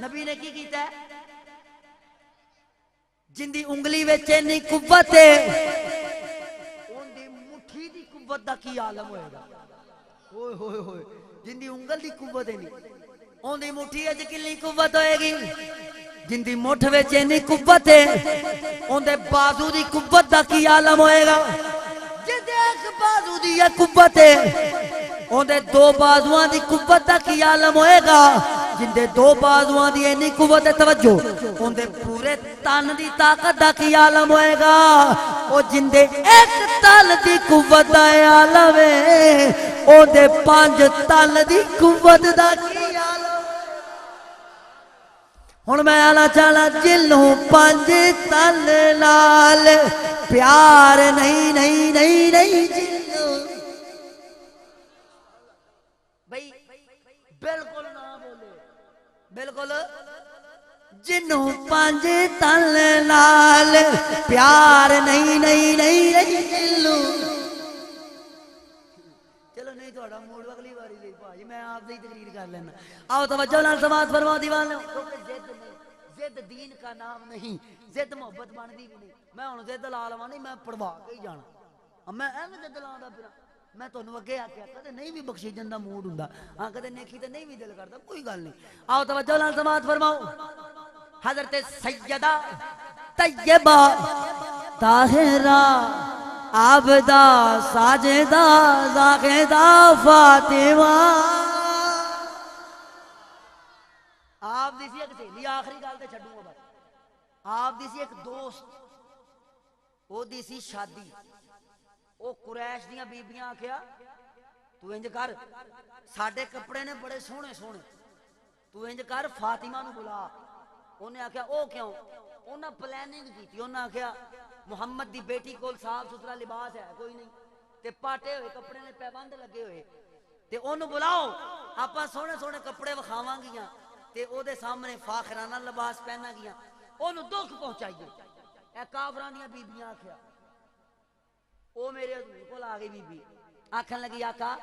نبی نے کی کیتا ہے؟ جن دی انگلی وچ اتنی قوت ہے اون دی مٹھی دی قوت دا کی عالم ہوئے گا، ہوئے ہوئے ہوئے، جن دی انگل دی قوت ہے نہیں اون دی مٹھی وچ کتنی قوت ہوئے گی، جن دی مٹھ وچ اتنی قوت ہے اون دے بازو دی قوت دا کی عالم ہوئے گا، جن دے ایک بازو دی قوت ہے اون دے دو بازوان دی قوت دا کی عالم ہوئے گا، جن دے دو بازوان دی اینی قوت ہے توجہ ان دے پورے تن دی طاقت دا کی عالم ہوئے گا، او جن دے ایک تن دی قوت دا عالم ہے او دے 5 تن دی قوت دا کی عالم ہے، ہن میں آنا چاہنا جنوں 5 تن نال پیار نہیں نہیں نہیں نہیں جنوں بھئی بالکل نہ بولے، بالکل جنوں 5 تن نال پیار نہیں نہیں نہیں نہیں جنوں، چلو نہیں تھوڑا موڈ اگلی باری دی بھائی میں آپ سے ہی تقریر کر لینا، آؤ توجہ نال سماعت فرما دیوان، ضد نہیں، ضد دین کا نام نہیں، ضد محبت بندی بھی نہیں، میں ہن ضد لا لواں نہیں میں پڑوا کے ہی جانا، میں ایویں ضد لاوندا پھراں، میں تانوں اگے آکھیا کدے نہیں بھی بخشیجن دا موڈ ہوندا، ہاں کدے نیکی تے نہیں بھی دل کردا کوئی گل نہیں، آؤ توجہ نال سماعت فرماؤ، حضرت سیدہ طیبہ طاہرہ عابدہ ساجدہ زاہدہ فاطمہ، آپ دی سی ایک سہیلی، آخری گل تے چھڈوں گا بس، آپ دی سی ایک دوست او دی سی شادی او قریش دیاں بیبیاں آکھیا تو انج کر ساڈے کپڑے نے بڑے سونے سونے تو انج کر فاطمہ نو بلا انہیں آکھیا او کیوں انہاں پلاننگ کیتی انہاں آکھیا محمد دی بیٹی کول صاف ستھرا لباس ہے کوئی نہیں تے پاٹے ہوئے کپڑے نے پیبند لگے ہوئے تے اونوں بلاؤ آپاں سونے سونے کپڑے وکھاواں گیاں تے او دے سامنے فاخرانہ لباس پہنا گیاں اونوں دکھ پہنچائیے اے کافراں دیاں بیبییاں آکھیا او میرے حضور کول آ گئی بی بی آکھن لگی آقا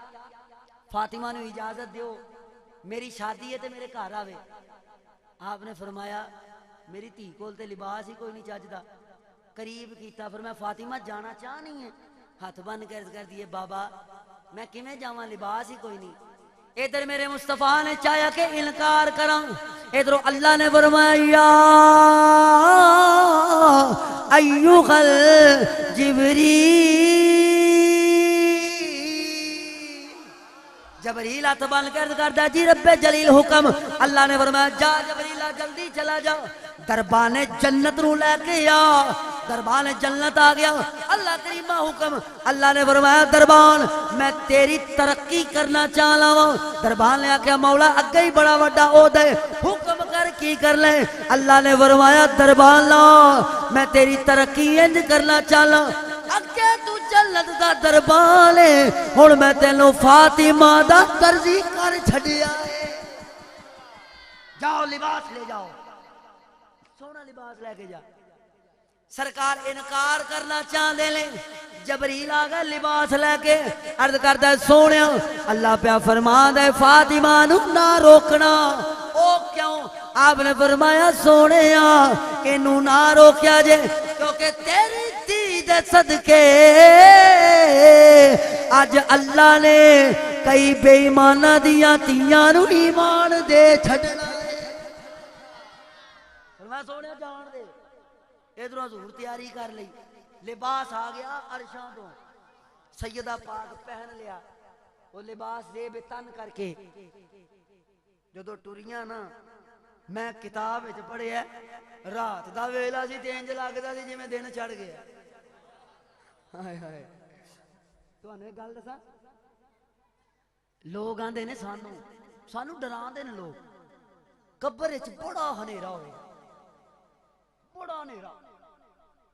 فاطمہ نو اجازت دیو میری شادی ہے تے میرے گھر آوے آپ نے فرمایا میری دھی کول تے لباس ہی کوئی نہیں چجدا قریب کیتا فرمایا فاطمہ جانا چاہ نہیں ہے ہاتھ بن کر دیے بابا میں کیویں جاواں لباس ہی کوئی نہیں ادھر میرے مصطفیٰ نے چاہیا کہ انکار کراں ادھر اللہ نے فرمایا ایھا جبریل ہاتھ بن کردا جی رب جلیل حکم اللہ نے فرمایا جا جبریل جلدی چلا جا دربان جنت نو لے کے آ دربان جنت آ گیا اللہ کریمہ حکم اللہ نے فرمایا دربان میں تیری ترقی کرنا چاہلا ہوں دربان نے آکھیا مولا اگے ہی بڑا وڈا عہدہ ہے حکم کر کی کر لے اللہ نے فرمایا دربان لا میں تیری ترقی انج کرنا چاہلا اگے تو جنت دا دربان ہے ہن میں تینوں فاطمہ دا درزی کر چھڈیا ہے جاؤ لباس لے جاؤ سونا لباس لے کے جا سرکار انکار کرنا چاہتے لیں جبریل آگا لباس لے کے عرض کرتا ہے سونیا اللہ پہ فرما دے فاطمہ نو نہ روکنا او کیوں آپ نے فرمایا سونیا انو نہ روکیا جے کیونکہ تیری دید صدقے آج اللہ نے کئی بے ایمانہ دیا تیاں نو ایمان دے چھڑنا سونے جان دے ادھر حضور تیاری کر لی لباس آ گیا عرشاں تو سیدہ پاک پہن لیا وہ لباس زیب تن کر کے جدو ٹریاں نا میں کتاب وچ پڑھیا رات دا ویلا سی تے انج لگدا سی جویں دن چڑھ گیا ہائے ہائے تانوں ایک گل دساں لوگ آندے نے سانو ڈراندے نے لوگ قبر وچ بڑا ہنیرا ہوئے بڑا نیرا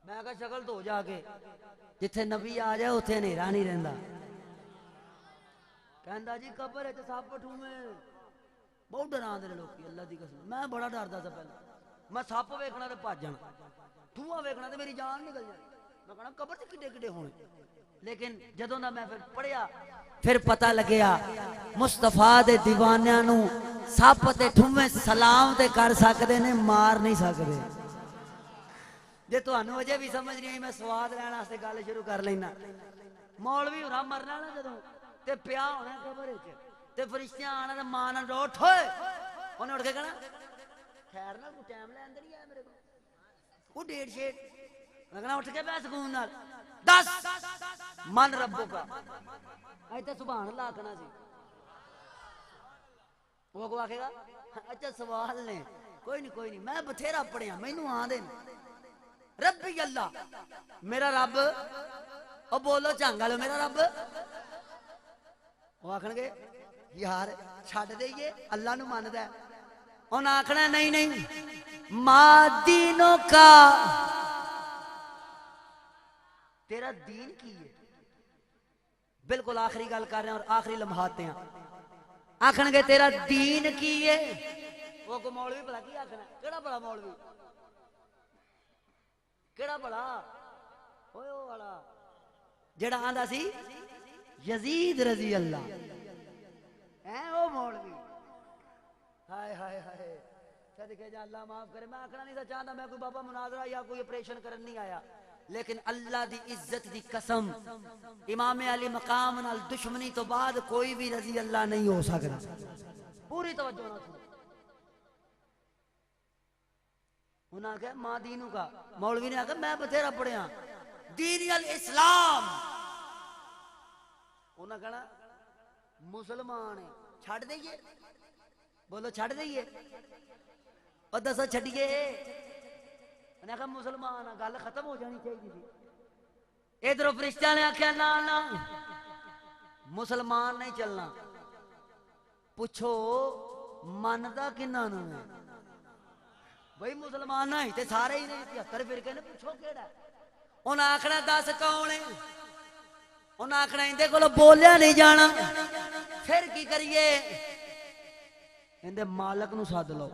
میں کہا شکل تو جا کے جتھے نبی آ جائے اتھے نیرا نہیں رہندا کہندا جی قبر ہے سپ ٹھومے بہت ڈراندے نے لوگ اللہ دی قسم میں بڑا ڈردا تھا پہلے میں سپ ویکھنا تے بھج جانا ٹھواں ویکھنا تے میری جان نکل جانی میں کہنا قبر تے کڈے کڈے ہونے لیکن جدوں دا میں پھر پڑھیا پھر پتہ لگیا مصطفیٰ دے دیوانیاں نو سپ تے ٹھومے سلام تے کر سکدے نے مار نہیں سکدے جے تانوں اجے بھی سمجھ نہیں آئی میں سواد لینا واسطے گل شروع کر لینا مولوی ہونا مرنا نا جدوں تے پیا ہونا قبر وچ تے فرشتیاں آنا تے ماں نال اٹھ ہوئے انہیں اٹھ کے کہنا خیر نال کوئی ٹائم لین تے نہیں آیا میرے کو ڈیڑھ شیٹ میں کہنا اٹھ کے پہ سکون نال دس من ربو کا اج تے سبحان اللہ آکھنا سی وہ کو آکھے گا اچھا سوال نے کوئی نہیں میں بتھیرا پڑھیا مینوں آندے ربی اللہ میرا رب او بولو چنگ والو میرا رب وہ آکھن گے یار چھڈ دئیے اللہ نو مندا ہے انہاں آکھنا نہیں ما دینوں کا تیرا دین کی ہے بالکل آخری گل کر رہے ہیں اور آخری لمحات ہیں آکھن گے تیرا دین کی ہے وہ کو مولوی بھلا کی آکھنا کیڑا بڑا مولوی کیڑا بڑا ہوئے وہ والا جڑا آندا سی یزید رضی اللہ ہیں وہ مولوی ہائے ہائے ہائے صدقے جا اللہ معاف کرے میں آکھنا نہیں چاہتا میں کوئی بابا مناظرہ یا کوئی اپریشن کرن نہیں آیا لیکن اللہ دی عزت دی قسم امام علی مقام نال دشمنی تو بعد کوئی بھی رضی اللہ نہیں ہو سکتا پوری توجہ نہ سنو انہاں کہا ماں دینوں کا مولوی نے آکھا میں بتھیرا پڑھیا دین الاسلام انہاں کہنا مسلمان ہے چھڑ دئیے بولو چھڑ دئیے اور دسو چھڑیے انہاں کہا مسلمان ہے گل ختم ہو جانی چاہیے تھی ادھروں فرشتیاں نے آخیا نا نا مسلمان نہیں چلنا، پوچھو مندا کنہاں نوں ہے؟ بھائی مسلمان ہی تے سارے ہی نہیں 73 فرقے نے، پوچھو کیڑا؟ انہاں آکھنا دس کون ہے؟ انہاں آکھنا اندے کولوں بولیا نہیں جانا، پھر کی کریے؟ اندے مالک نو سد لو۔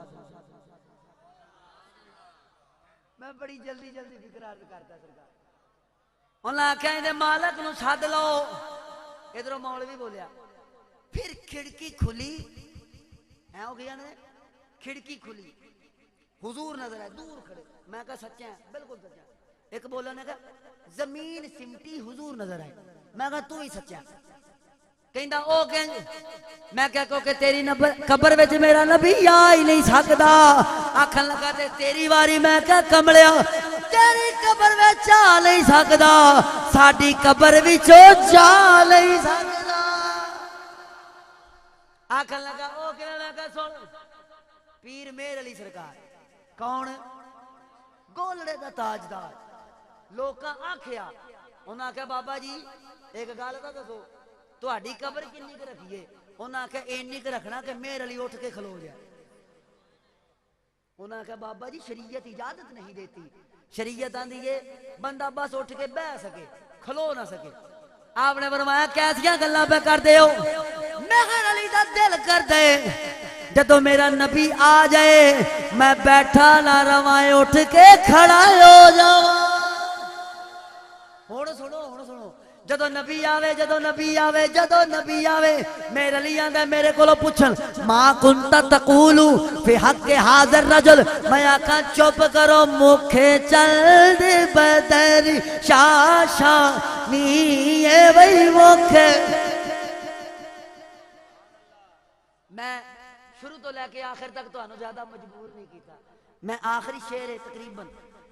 میں بڑی جلدی جلدی فکر عرض کرتا سرکار، انہاں آکھیا اندے مالک نو سد لو۔ ادھروں مولوی بولیا، پھر کھڑکی کھلی، ہے ہو گیا نا، کھڑکی کھلی، حضور نظر آئے دور کھڑے، میں کہا سچا ہے، بالکل سچا ہے۔ ایک بولا نے کہا زمین سمٹی حضور نظر آئے، میں کہا تو ہی سچا ہے۔ کہندا او کہیں میں کہا کیونکہ تیری قبر وچ میرا نبی آ ہی نہیں سکدا۔ آکھن لگا تے تیری واری، میں کہا کملیا تیری قبر وچ آ نہیں سکدا، ساڈی قبر وچوں جا نہیں سکدا۔ آکھن لگا او کہ میں کہا سن پیر میر علی سرکار کون؟ گولڑے دا تاجدار۔ لوکاں آکھیا، انہاں آکھیا بابا جی ایک گل تاں دسو تہاڈی قبر کنی ک رکھیے؟ انہاں آکھیا اینی ک رکھنا کہ میر علی اٹھ کے کھلو جائے۔ انہاں کہا بابا جی شریعت اجازت نہیں دیتی، شریعت آندی ہے بندہ بس اٹھ کے بیٹھ سکے، کھلو نہ سکے۔ آپ نے فرمایا کیسیاں گلاں پہ کر دے ہو؟ مہر علی دا دل کر دے جدو میرا نبی آ جائے میں بیٹھا نہ روائیں، اٹھ کے کھڑا ہو جاواں۔ ہن سنو جدو نبی آوے، جدو نبی آوے، جدو نبی آوے، میرے علی آندا میرے کولو پوچھن ما کنت تقول فی حق حاضر رجل، میں آکھاں چپ کرو مکھے چل دے بدر شاشا نی اے وہی مکھے۔ میں شروع تو لے کے آخر تک تو انہوں زیادہ مجبور نہیں کیتا، میں آخری شعر ہے تقریباً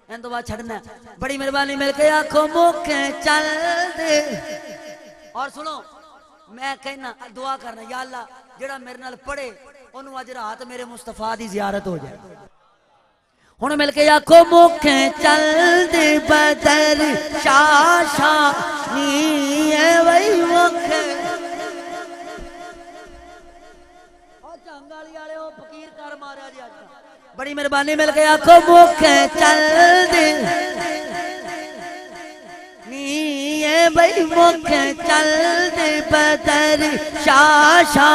ان تو بعد چھڑنا ہے۔ بڑی مہربانی مل کے آنکھوں مکھے چل دے، اور سنو میں کہنا دعا کرنا یا اللہ جڑا میرے نال پڑھے انہوں اج رات میرے مصطفیٰ دی زیارت ہو جائے۔ ہن مل کے آنکھوں مکھے چل دے بدر شاشا نی اے وہی مکھے۔ فقیر کر مارا جی آج بڑی مہربانی مل کے آنکھوں مکھے چل دے نی اے بھائی مکھے چل دے بدر شاشا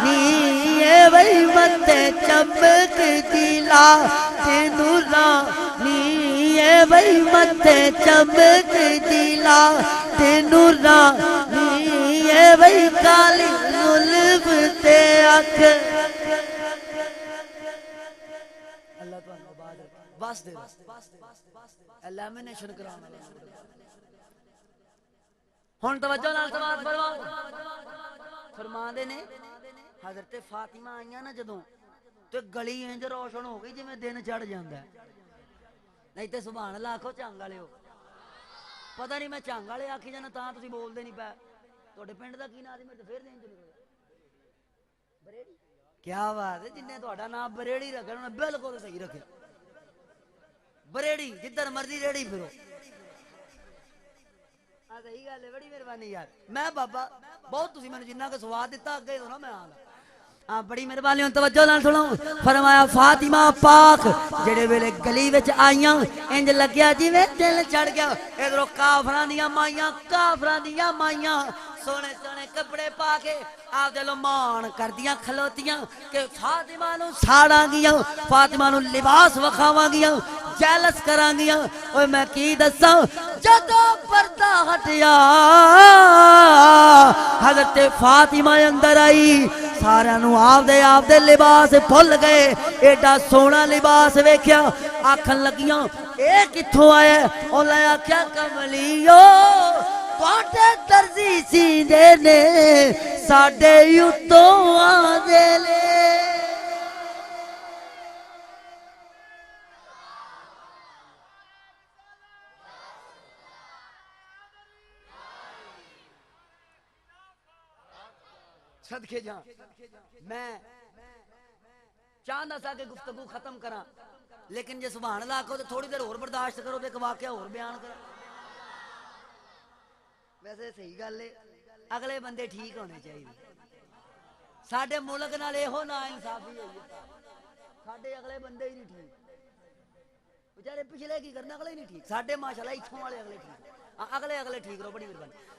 نی اے بھائی متے چمک دلا تینورا نی اے بھائی متے چمک دلا تینورا نی اے بھائی کالی ظلم تے اکھ۔ اللہ تو انہوں بعد بس دے لیمینیشن کرانا ہون توجہ نال سماعت فرماؤ۔ فرماندے نے حضرت فاطمہ آئیاں نا جدوں تے گلی انج روشن ہو گئی جی میں دن چڑھ جاندا ہے، نہیں تے سبحان اللہ آکھو چنگ والے ہو۔ پتہ نہیں میں چنگ والے آکھی جانا تاں تسی بول دے نہیں پے۔ تواڈے پنڈ دا کی نام سی میں تے پھر دین چ نکل بریڑی۔ کیا بات ہے، جن نے تہاڈا نام بریڑی رکھا انہوں نے بالکل صحیح رکھا، بریڑی جدھر مرضی ریڑی پھرو۔ صحیح گل ہے، بڑی مہربانی یار، میں بابا بہت تسی میں نے جنہ کا سواد دیتا اگے تو نا میں آنا۔ ہاں بڑی مہربانی ہوں توجہ نال سنو۔ فرمایا فاطمہ پاک جڑے ویلے گلی وچ آئیاں انج لگیا جی میں دل چڑھ گیا۔ ادھروں کافراں دیاں مائیاں، کافراں دیاں مائیاں سونے سونے کپڑے پا کے آپ دلوں مان کردیاں کھلوتیاں کہ فاطمہ نو ساڑاں گیاں، فاطمہ نو لباس وکھاواں گیاں، جیلس کران گیاں۔ اوے میں کی دساں جدو پردہ ہٹیا حضرت فاطمہ اندر آئی، سارے نو آپ دے لباس بھول گئے، ایڈا سونا لباس ویکھیا آکھن لگیاں اے کتھوں آئے؟ انہاں آکھیا کملیو تواڈے درزی سیندے نے ساڈے یوتوں آندے لے۔ صدقے جان میں چاہتا سا کہ گفتگو ختم کرا، لیکن جے سبحان اللہ آکھو تو تھوڑی دیر اور برداشت کرو تو ایک واقعہ اور بیان کرا۔ ویسے صحیح گل ہے اگلے بندے ٹھیک ہونے چاہیے ساڈے ملک نال یہو نا انصافی ہوئی ہے ساڈے اگلے بندے ہی نہیں ٹھیک بچارے پچھلے کی کرنا اگلے نہیں ٹھیک ساڈے ماشاءاللہ اتھوں والے اگلے ٹھیک اگلے ٹھیک رہو بڑی مہربانی